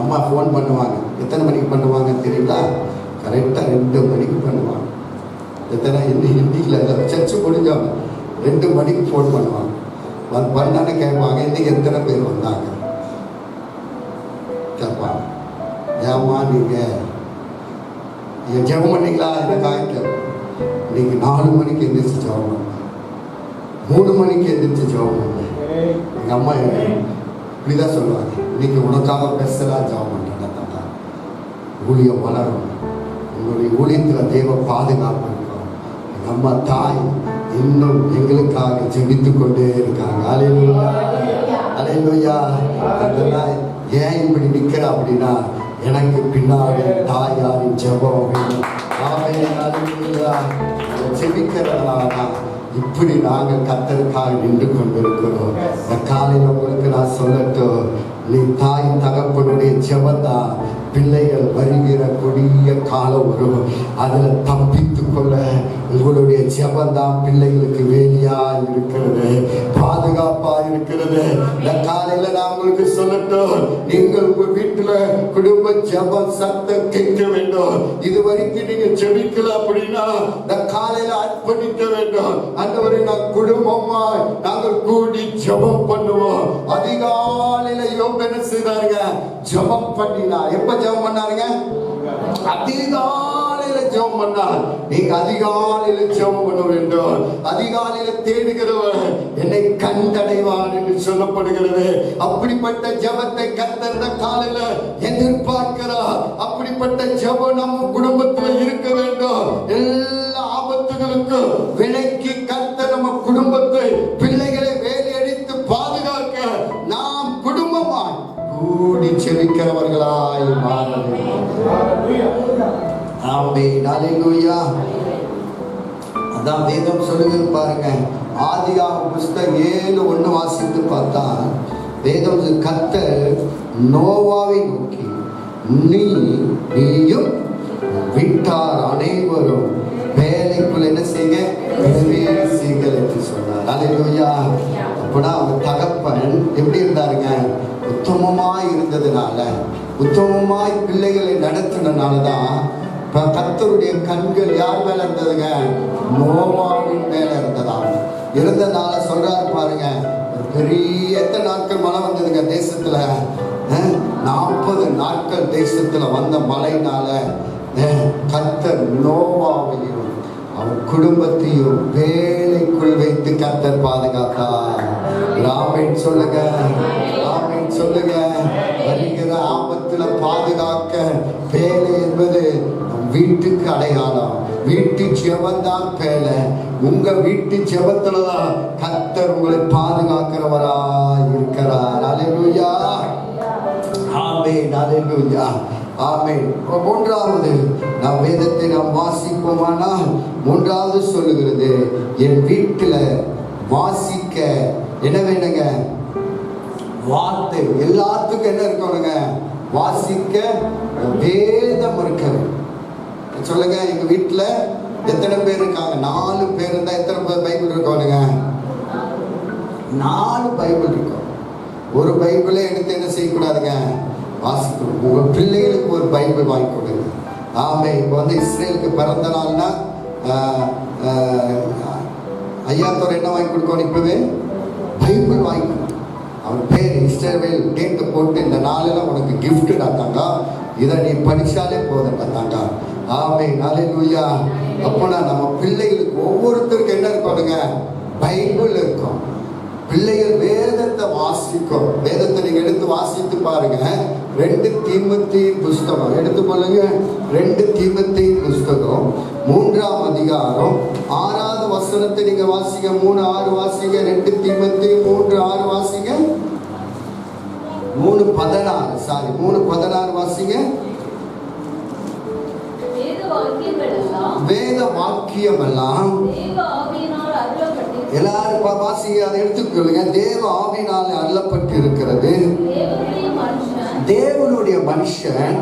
அம்மா ஃபோன் பண்ணுவாங்க. எத்தனை மணிக்கு பண்ணுவாங்க தெரியுங்களா? கரெக்டாக 2 மணிக்கு பண்ணுவாங்க. எத்தனை ஹிந்தியில் சர்ச்சு முடிஞ்சவங்க 2 மணிக்கு ஃபோன் பண்ணுவாங்க. பண்ணானே கேட்பாங்க, இன்னைக்கு எத்தனை பேர் வந்தாங்க கேட்பாங்க. ஏம்மா நீங்கள் ஜெபம் பண்ணீங்களா? எனக்காக கேட்போம். இன்னைக்கு 4 மணிக்கு எந்திரிச்சு ஜெபம் பண்ணேன், 3 மணிக்கு எந்திரிச்சு ஜெபம் பண்ணேன். எங்கள் அம்மா இப்படிதான் சொல்லுவாங்க, இன்னைக்கு உனக்காக பெருசெல்லாம் ஜெபம் பண்ணுறேன் தாத்தா. ஊழியம் வளரும், உங்களுடைய ஊழியத்தில் தேவ பாதுகாப்பு இருக்கும். எங்கள் அம்மா தாய் இன்னும் எங்களுக்காக ஜெபித்து கொண்டே இருக்காங்க. அல்லேலூயா, அல்லேலூயா. அதெல்லாம் ஏன் இப்படி நிற்கிற அப்படின்னா, எனக்கு பின்னாடி தாயாரின் ஜெபம் வேணும். ஆமென், அல்லேலூயா. ஜெபிக்கிறதுனால தான் இப்படி நாங்கள் கர்த்தருக்காக நின்று கொண்டிருக்கிறோம். இந்த காலையில் உங்களுக்கு நான் சொல்லட்டும், நீ தாய் தகப்பனுடைய ஜெபந்தான் பிள்ளைகள் வருகிற கொடிய காலம் வரும். அதில் தப்பித்து கொள்ள உங்களுடைய ஜெபந்தான் பிள்ளைகளுக்கு வேலியா இருக்கிறது, பாதுகாப்பா இருக்கிறது. இந்த காலையில நான் உங்களுக்கு சொல்லட்டும், நீங்கள் உங்க வீட்டுல குடும்ப ஜெப சத்தம் கேட்க வேண்டும். இது வரைக்கும் நீங்க ஜெபிக்கல அப்படின்னா இந்த காலையில அர்ப்பணிக்க வேண்டும். ஆண்டவரே, நான் குடும்பமா நாங்கள் கூடி ஜெபம் பண்ணுவோம். அதிகாலையில யோபு என்ன செய்தாருங்க? ஜெபம் பண்ணினா. எப்ப ஜெபம் பண்ணாருங்க? அதிகாலையில ஜெபம் பண்ணார். நீங்க அதிகாலையில ஜெபம் பண்ண வேண்டும். அதிகாலையில தேடுகிறவர் என்னை கண்டடைவார் என்று சொல்லப்படுகிறது. அப்படிப்பட்ட ஜெபத்தை கர்த்தர் இந்த காலையில எதிர்பார்க்கிறார். அப்படிப்பட்ட ஜெபம் நம்ம குடும்பத்தில் இருக்க வேண்டும். எல்லா ஆபத்துகளுக்கும் விலக்கி கர்த்தர் நம்ம குடும்பத்தை, பிள்ளைகளை வேலையடித்து பாதுகாக்க நாம் குடும்பமாய் கூடி செபிக்கிறவர்களாய் மாற வேண்டும். ஆமென், அல்லேலூயா. அதான் வேதம் சொல்லுகிறது பாருங்க. ஆதியாகம புஸ்தகம் 7:1 வாசித்து பார்த்தா வேதம் கர்த்தர் நோவாவை நோக்கி, நீயும் வீட்டார் அனைவரும் வேலைக்குள் என்ன செய்ய என்று சொன்னார். அல்லேலூயா. அப்படின்னா அவங்க தகப்பன் எப்படி இருந்தாருங்க? உத்தமமாய் இருந்ததுனால, உத்தமமாய் பிள்ளைகளை நடத்தினாலதான் கர்த்தருடைய கண்கள் யார் மேல இருந்ததுங்க? நோவாவின் மேல இருந்ததால சொல்றாரு பாருங்க. பெரிய எத்தனை நாட்கள் மழை வந்ததுங்க தேசத்துல? 40 நாட்கள் தேசத்துல வந்த மழைனால கர்த்தர் நோவாவையும் அவன் குடும்பத்தையும் வேலைக்குள் வைத்து கர்த்தர் பாதுகாத்தார். ஆமென் சொல்லுங்க, ஆமென் சொல்லுங்க. வருகிற ஆபத்துல பாதுகாக்க வேலை என்பது வீட்டுக்கு அடையாளம். வீட்டு ஜெபந்தான் வேலை. உங்க வீட்டு ஜெபத்துலதான் கர்த்தர் உங்களை பாதுகாக்கிறவராய் இருக்கிறார். அல்லேலூயா, ஆமென், அல்லேலூயா, ஆமென். மூன்றாவது நாம் வேதத்தை நாம் வாசிப்போமானால் 3வது சொல்லுகிறது, என் வீட்டில் வாசிக்க என்ன வேணுங்க? வார்த்தை. எல்லாத்துக்கும் என்ன இருக்கணுங்க? வாசிக்க வேதம் இருக்கிறது. சொல்லுங்க, எங்க வீட்டுல எத்தனை பேர் இருக்காங்க? 4 பேர் இருந்தா எத்தனை பைபிள் இருக்கணுங்க? 4 பைபிள் இருக்கும். ஒரு பைபிளை எடுத்து என்ன செய்யக்கூடாதுங்க? வாசிக்கணும். உங்க பிள்ளைகளுக்கு ஒரு பைபிள் வாங்கி கொடுங்க. ஆமே. இப்போ இஸ்ரேலுக்கு பிறந்த நாள்னா ஐயாத்தோட என்ன வாங்கி கொடுக்கணும்? இப்பவே பைபிள் வாங்கிக்கணும். அவன் பேர் இஸ்ரவேல் டேட்டை போட்டு இந்த நாளில் உனக்கு கிஃப்ட் டாத்தாங்க, இதை நீ படிச்சாலே போதும் டாத்தாங்க. ஆமென், அல்லேலூயா. அப்போனா நம்ம பிள்ளைகளுக்கு ஒவ்வொருத்தருக்கு என்ன இருக்கணுங்க? பைபிள் இருக்கும். பிள்ளைகள் வேதத்தை வாசிக்கும். வேதத்தை நீங்க எடுத்து வாசித்து பாருங்க. 2 தீமோத்தேயு புஸ்தகம் எடுத்து கொள்ளுங்க. 2 தீமோத்தேயு புஸ்தகம் 3ஆம் அதிகாரம் 6வது வசனத்தை நீங்க வாசிங்க. 3:6 வாசிங்க. 2 தீமோத்தேயு 3:6 வாசிங்க. 3:16 வாசிங்க. வேத வாக்கியம் எல்லாம் எல்லாரும் வாசிங்க, அதை எடுத்துக்கொள்ளுங்க. தேவ ஆவியினாலே அருளப்பட்டு இருக்கிறது. தேவனுடைய மனுஷன்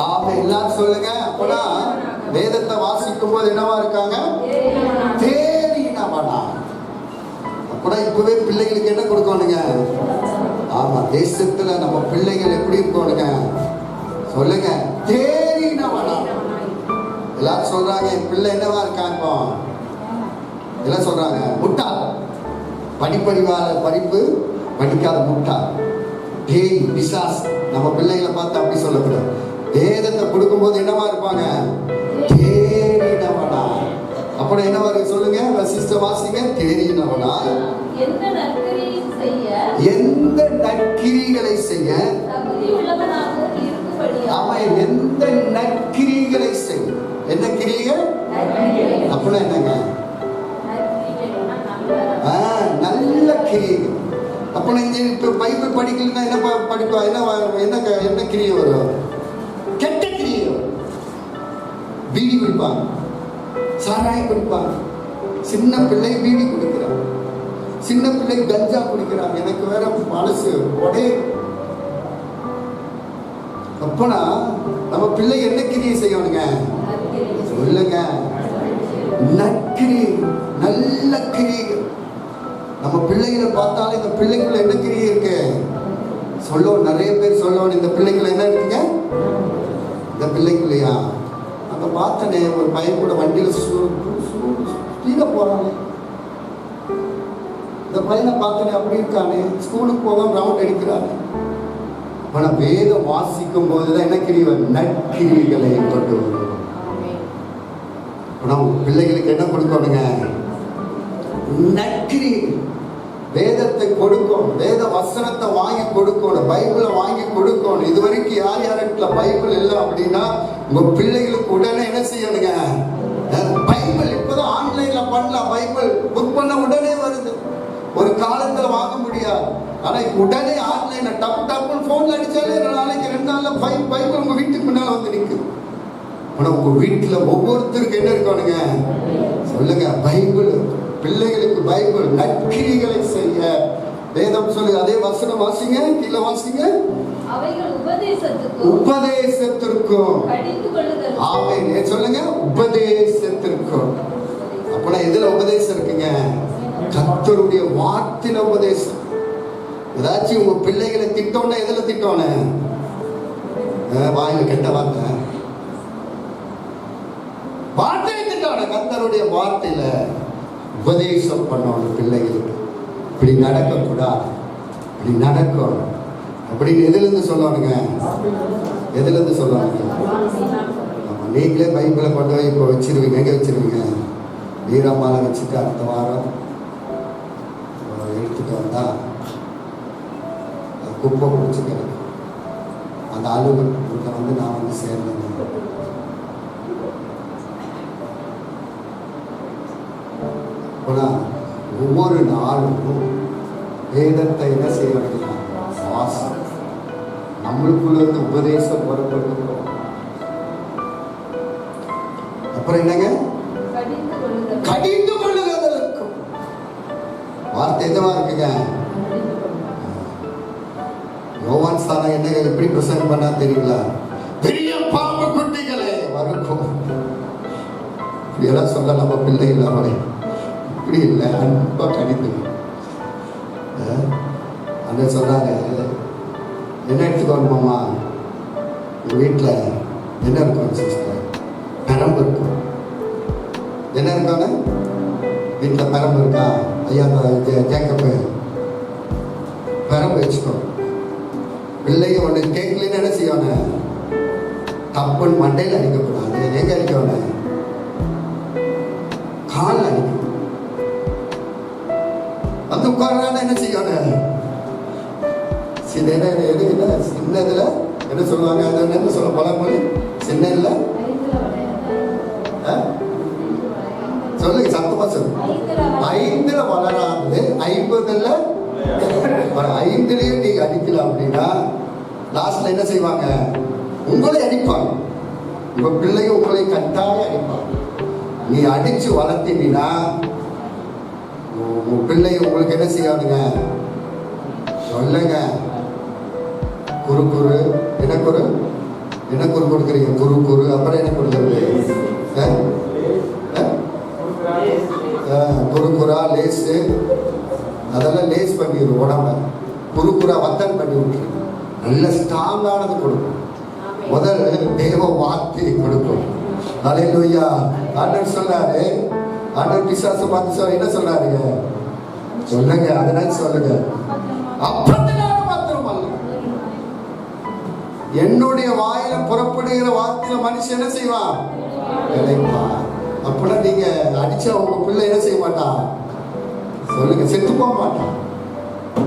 ஆமென். எல்லாரும் சொல்லுங்க. அப்பனா வேதத்தை வாசிக்கும் போது என்னவா இருக்காங்க? தேறினவனா. அப்பனா இப்பவே பிள்ளைகளுக்கு என்ன கொடுக்கணுங்க? ஆமா, தேசத்துல நம்ம பிள்ளைகள் எப்படி இருக்கணுங்க? சொல்லுங்க, தேறினவனா. எல்லாரும் சொல்றாங்க என் பிள்ளை என்னவா இருக்காங்க? எல்லாம் சொல்றாங்க முட்டாள், படிப்பறிவாத படிப்பு படிக்காத முட்டாள், பேய் பிசாஸ். நம்ம பிள்ளைகளை பார்த்து அப்படி சொல்லக்கூடாது. வேதத்தை கொடுக்கும்போது என்னவா இருப்பாங்க? தேறினவனா. அப்புறம் என்ன வரும் சொல்லுங்க, சிஸ்டர் வாசிங்க. தேறினவனா எந்த நற்கிரிகளை செய்ய. ஆமா, எந்த நற்கிரிகளை செய்ய. என்ன கிரிகள்? அப்படின்னா என்னங்க? நல்ல கிரிகள். அப்ப இப்ப பைபிள் படிக்கலன்னா என்ன படிப்பா? என்ன கிரியை வரும்? கெட்ட கிரியை. பீடி குடிப்பாங்க, சாராயம் குடிப்பாங்க. சின்ன பிள்ளை பீடி குடிக்கிறான், சின்ன பிள்ளை கஞ்சா குடிக்கிறான். எனக்கு வேற மனசு உடே. அப்பனா நம்ம பிள்ளை என்ன கிரியை செய்யணுங்க? சொல்லுங்க, நற்கிரி, நல்ல கிரிகள். நம்ம பிள்ளைகளை பார்த்தாலும் இந்த பிள்ளைக்குள்ள என்ன கிரியை இருக்கு சொல்லுவோம். நிறைய பேர் சொல்லுவோம், இந்த பிள்ளைக்குள்ள என்ன இருக்குங்க? இந்த பிள்ளைக்குள்ளையா நம்ம பார்த்தனே ஒரு பையன் கூட வண்டியில் ஸ்பீட போறானே, இந்த பையனை பார்த்தனே அப்படி இருக்கானே, ஸ்கூலுக்கு போக ரவுண்ட் அடிக்கிறானே. ஆனா வேதம் வாசிக்கும் போதுதான் என்ன கிரியை? நற்கிரிகளை கொண்டு வரும். பிள்ளைகளுக்கு என்ன கொடுக்கணுங்க? நற்கிரி. வேதத்தை கொடுக்கணும், வேத வசனத்தை வாங்கி கொடுக்கணும், பைபிளை வாங்கி கொடுக்கணும். இதுவரைக்கும் யார் யார்கிட்ட பைபிள் இல்லை அப்படின்னா உங்க பிள்ளைகளுக்கு உடனே என்ன செய்யணுங்க? பைபிள் இப்பதான் ஆன்லைன்ல பண்ணலாம். பைபிள் புக் பண்ண உடனே வருது. ஒரு காலத்துல வாங்க முடியாது, ஆனா உடனே ஆன்லைன்ல டப்பு டப்புன்னு போன்ல அடிச்சாலே நாளைக்கு 2 நாள்ல பைபிள் உங்க வீட்டுக்கு முன்னால வந்து நிற்குது. ஆனா உங்க வீட்டுல ஒவ்வொருத்தருக்கு என்ன இருக்கணுங்க? சொல்லுங்க, பைபிள். பிள்ளைகளுக்கு பைபிள். நற்கிரிகளை செய்ய வேதம் சொல்லுங்க. அதே வசனம் வாசிங்க, கீழே வாசிங்க. உபதேசத்திற்கும். ஆமென். சொல்லுங்க, உபதேசத்திற்கும். அப்பனா எதுல உபதேசம் இருக்குங்க? கர்த்தருடைய வார்த்தையில உபதேசம். ஏதாச்சும் உங்க பிள்ளைகளை திட்டோன்னா எதுல திட்டோன்னு? வாயில கெட்ட வார்த்தை, வார்த்தையை திட்டோன. கர்த்தருடைய வார்த்தையில உபதேசம் பண்ணணும் பிள்ளைகளுக்கு. இப்படி நடக்கக்கூடாது, இப்படி நடக்கும் அப்படின்னு எதுல இருந்து சொல்லணுங்க? எதுல இருந்து சொல்லணுங்க? நீங்களே பைபிளை கொண்டு போய் இப்போ வச்சிருவீங்க. எங்க வச்சிருவீங்க? வீரமாலை வச்சுட்டு அடுத்த வாரம் எடுத்துட்டு வந்தா குப்பை பிடிச்சி கிடக்கும். அந்த அலுவலகத்தை வந்து நான் வந்து சேர்ந்தேன். ஒவ்வொரு நாளும் வேதத்தை என்ன செய்ய வேண்டிய வாசம் நம்மளுக்குள்ள இருந்து உபதேசம் புறப்பட்டு. அப்புறம் என்னங்க? கடிந்து கொள்ளுவதற்கும். வார்த்தை எதுவா இருக்குங்க? யோவான் சாரா என்ன எப்படி பிரசங்கம் பண்ணா தெரியுங்களா? பெரிய பாம்பு குட்டிகளே வறுக்கும். இப்படியெல்லாம் சொல்ல நம்ம பிள்ளைகள் அவளை இப்படி இல்லை, அன்பா கடிந்து அண்ணா சொல்றாங்க. என்ன எடுத்துக்கோணுமாம்மா? உங்க வீட்டில் என்ன இருக்கும் சிஸ்டர்? பெரம்பு இருக்கும். என்ன இருக்கானு வீட்டில் பெரம்பு இருக்கா? ஐயா ஜேக்கப்பு பெரம்பு வச்சுக்கோ. பிள்ளைங்க ஒன்று கேட்கலன்னு என்ன செய்யணும்? தப்புன்னு மண்டையில் அடிக்கக்கூடாது. எங்க அடிக்கணும்? கால் அடிக்கணும். வந்து உட்கார்றாங்க என்ன செய்யணும்? சின்னதுல என்ன சொல்லுவாங்க? அது என்ன சொல்ல பழமொழி? சின்னதுல சொல்லுங்க, சத்தமா சொல்லுங்க. 5ல வளராது 50ல 5லயும் நீங்க அடிக்கலாம் அப்படின்னா லாஸ்ட்ல என்ன செய்வாங்க? உங்களை அடிப்பாங்க. உங்க பிள்ளைங்க உங்களை கட்டாயம் அடிப்பாங்க. நீ அடிச்சு வளர்த்தீங்கன்னா உங்க பிள்ளை உங்களுக்கு என்ன செய்யாதுங்க? சொல்லுங்க. குறு குறு என்ன குறு? என்ன குறு கொடுக்குறீங்க? குறு குறு. அப்புறம் என்ன கொடுக்குறது? குறுக்குறா லேஸு அதெல்லாம் லேஸ் பண்ணிடும் உடம்ப. குறுக்குறா வத்தல் பண்ணி விட்டுரு. நல்ல ஸ்ட்ராங்கானது கொடுக்கும். முதல் தேவ வார்த்தையை கொடுக்கும். அல்லேலூயா. ஆண்டவர் சொன்னாரு, ஆண்டவர் பிசாசை பார்த்து சொல்ல என்ன சொன்னாருங்க? சொல்லுங்க, அதனால சொல்லுங்க. அப்பத்தினால மாத்திரம் அல்ல, என்னுடைய வாயில புறப்படுகிற வார்த்தையில மனுஷன் என்ன செய்வான்? நிலைப்பான். அப்படின்னா நீங்க அடிச்சா உங்க பிள்ளை என்ன செய்ய மாட்டான்? சொல்லுங்க, செத்து போக மாட்டான்.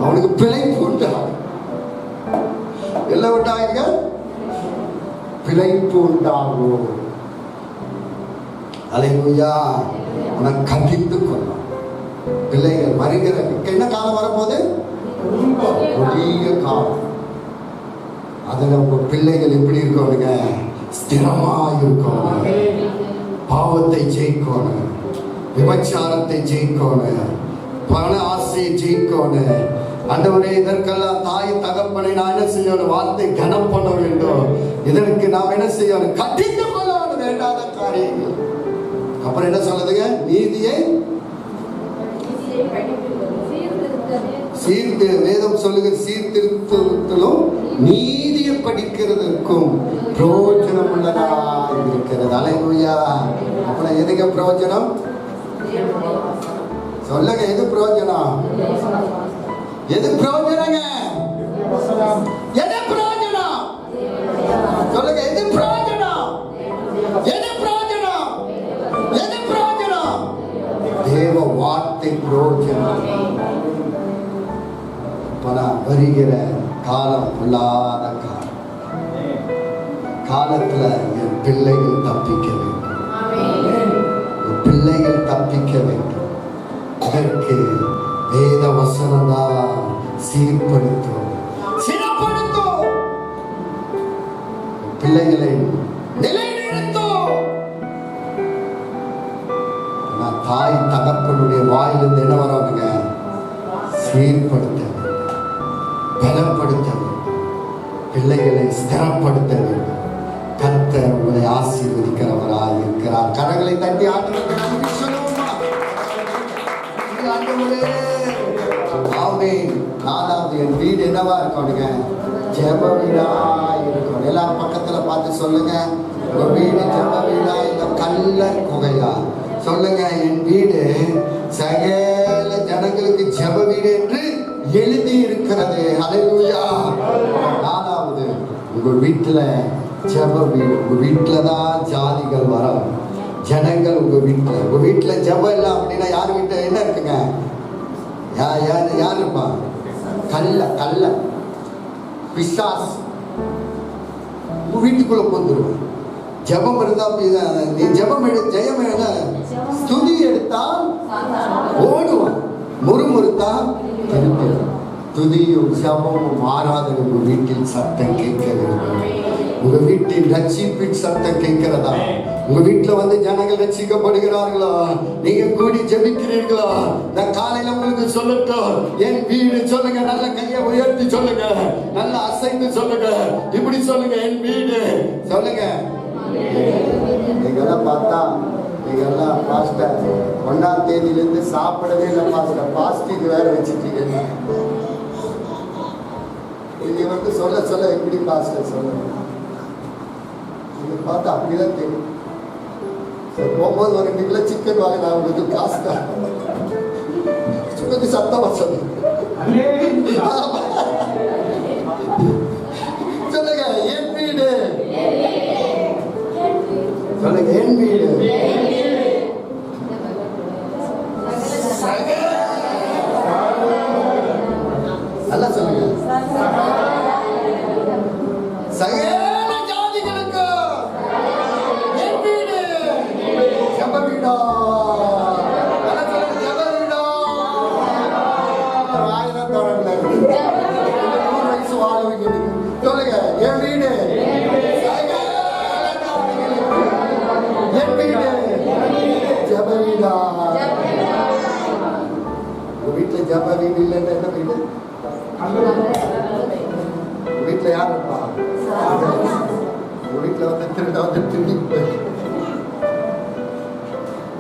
அவனுக்கு பிழைப்பு உண்டாகும். எல்லாம் உண்டாங்க, பிழைப்பு உண்டாகும். அல்லேலூயா. உனக்கு கண்டித்து கொள்ளும். பிள்ளைகள் வருகிற என்ன காலம் வரப்போது? கொடிய காலம். அதுல உங்க பிள்ளைகள் எப்படி இருக்கணுங்க? ஸ்திரமா இருக்கணும். பாவத்தை ஜெயிக்கணும், விபச்சாரத்தை ஜெயிக்கணும், பண ஆசையை ஜெயிக்கணும். ஆண்டவரே, இதற்கெல்லாம் தாய் தகப்பனை நான் என்ன செய்யணும்? வார்த்தை கனம் பண்ண வேண்டும். இதற்கு நாம் என்ன செய்யணும்? கட்டித்து கொள்ளணும் வேண்டாத காரியங்கள். அப்புறம் என்ன சொல்லுதுங்க? நீதியை வேதம் சொல்லுங்க, சீர்திருத்தத்திலும் நீதியை படிக்கிறதுக்கும் பிரயோஜனம் உள்ளதா இருக்கிறது. அல்லேலூயா. அப்புறம் எதுங்க பிரயோஜனம்? சொல்லுங்க, எது பிரயோஜனம்? எது பிரயோஜனங்க? எது பிரயோஜனம்? சொல்லுங்க, எது பிரயோஜனம்? எது பிரயோஜனம்? எது பிரயோஜனம்? தேவ வார்த்தை பிரயோஜனம். வருகிற காலம் பொல்லாத காலம். காலத்துல என் பிள்ளைகள் தப்பிக்க வேண்டும். பிள்ளைகள் தப்பிக்க வேண்டும். அதற்கு வேத வசனம் தான் சீர்படுத்தும், சிறப்படுத்தும். பிள்ளைகளை நிலைநிறுத்தும். தாய் தகப்பனுடைய வாயிலிருந்து என்ன வராங்க? சீர்படுத்த, பலப்படுத்த வேண்டும், பிள்ளைகளை ஸ்திரப்படுத்த வேண்டும். கர்த்தர் உங்களை ஆசீர்வதிக்கிறவராய் இருக்கிறார். கரங்களை தட்டி ஆண்டவருக்கு நன்றி சொல்லுவோமா? ஆமென். நாலாவது, என் வீடு என்னவா இருக்கணுங்க? ஜெப வீடா இருக்கணும். எல்லாரும் பக்கத்துல பார்த்து சொல்லுங்க, உங்க வீடு ஜெப வீடா இல்ல கல்ல குகையா? சொல்லுங்க, என் வீடு சகல ஜனங்களுக்கு ஜெப வீடு என்று எழுதி இருக்கிறது. அல்லேலூயா. நாலாவது, உங்க வீட்டுல ஜெப வீடு. உங்க வீட்டுல தான் ஜாதிகள் வரும், ஜனங்கள் உங்க வீட்டுல. உங்க வீட்டுல ஜெபம் இல்லை அப்படின்னா யார் வீட்டுல என்ன இருக்குங்க? யார் இருப்பா? கல்ல பிசாஸ் உங்க வீட்டுக்குள்ள போந்துருவோம். ஜெபம் இருந்தா நீ ஜெபம் ஜெயம் ஸ்துதி எடுத்தால் ஓடுவான், முறுமுறுத்தா திருப்பி. துதியும் ஜெபமும் ஆராதனை உங்க வீட்டில் சத்தம் கேட்க வேண்டும். உங்க வீட்டில் ரட்சிப்பின் சத்தம் கேட்கிறதா? உங்க வீட்டுல வந்து ஜனங்கள் ரட்சிக்கப்படுகிறார்களா? நீங்க கூடி ஜெபிக்கிறீர்களா? நான் காலையில உங்களுக்கு சொல்லட்டும், என் வீடு சொல்லுங்க. நல்ல கையை உயர்த்தி சொல்லுங்க, நல்ல அசைந்து சொல்லுங்க, இப்படி சொல்லுங்க, என் வீடு சொல்லுங்க. நீங்கெல்லாம் பார்த்தா நீங்கெல்லாம் பாஸ்டர் 1ஆம் தேதியிலிருந்து சாப்பிடவே இல்லை பாஸ்டர், பாஸ்டிங் வேற வச்சுட்டீங்க. நீங்க வந்து சொல்ல சொல்ல எப்படி பாஸ்டர் சொல்லுங்க? நீங்க பார்த்தா அப்படிதான் தெரியும். போகும்போது ஒரு 2 கிலோ சிக்கன் வாங்க, நான் உங்களுக்கு காசு தான். கொஞ்சம் சத்தமா சொல்லுங்க. சொல்லுங்க, என் வீடு சொல்லுங்க, என் வீடு நல்லா சொல்லுங்க. சகல ஜாதிகளுக்கு என் வீடு ஜெப வீடா. நல்லா சொல்லுங்க, ஜெப வீடா. ஆயிரம் தோழர்களே, 100 வயசு வாழவங்க சொல்லுங்க, என் வீடு என் வீடு ஜெப வீடா. ஜப வீடு இல்லைன்னா என்ன வீடு? வீட்டுல யார் இருப்பா? வீட்டுல வந்து திருட வந்து திருடிட்டு போய்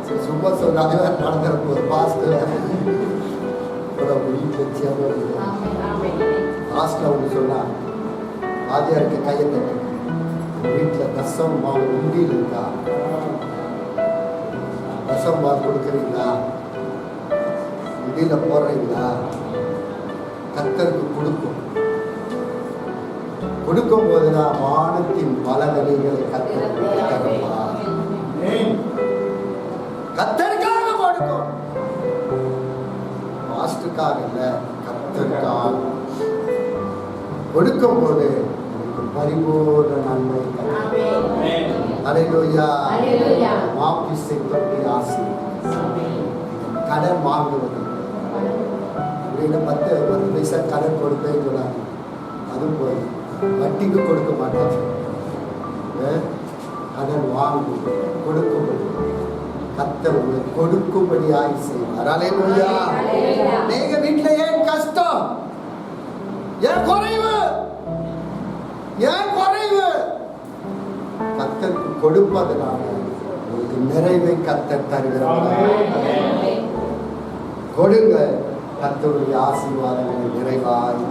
சரி சும்மா சொல்ற அதே மாதிரி நடந்திருக்கும். ஒரு பாஸ்டர் வீட்டுல லாஸ்ட்ல அவங்க சொன்னா ஆதியாருக்கு கையை தட்டு, வீட்டுல தசம் மாவு உண்டியில் இருக்கா? தசம் மாவு கொடுக்குறீங்களா? உண்டியில போடுறீங்களா? கர்த்தருக்கு கொடுக்கும் போதுதான் வானத்தின் பல நிலைகளை கர்த்தருக்காக கொடுக்கும். மாஸ்டருக்காக இல்ல, கர்த்தருக்காக கொடுக்கும் போது பரிபூர்ண நன்மை. அல்லேலூயா. மாப்பிசை தொட்டி ஆசி. கடன் வாங்குவது 10 பைசா கடன் கொடுப்பேன்னு சொன்னாங்க. அதுவும் போய் வட்டிக்கு கொடுக்க மாட்டாங்க. கடன் வாங்கும் கொடுக்கும்படி கர்த்தர் உங்களுக்கு கொடுக்கும்படியாய் செய்வார். அல்லேலூயா. நீங்க வீட்டுல ஏன் கஷ்டம், ஏன் குறைவு, கர்த்தருக்கு கொடுப்பதனால உங்களுக்கு நிறைவை கர்த்தர் தருகிறார். கொடுங்க, கர்த்தருடைய ஆசீர்வாதங்களை நிறைவாய்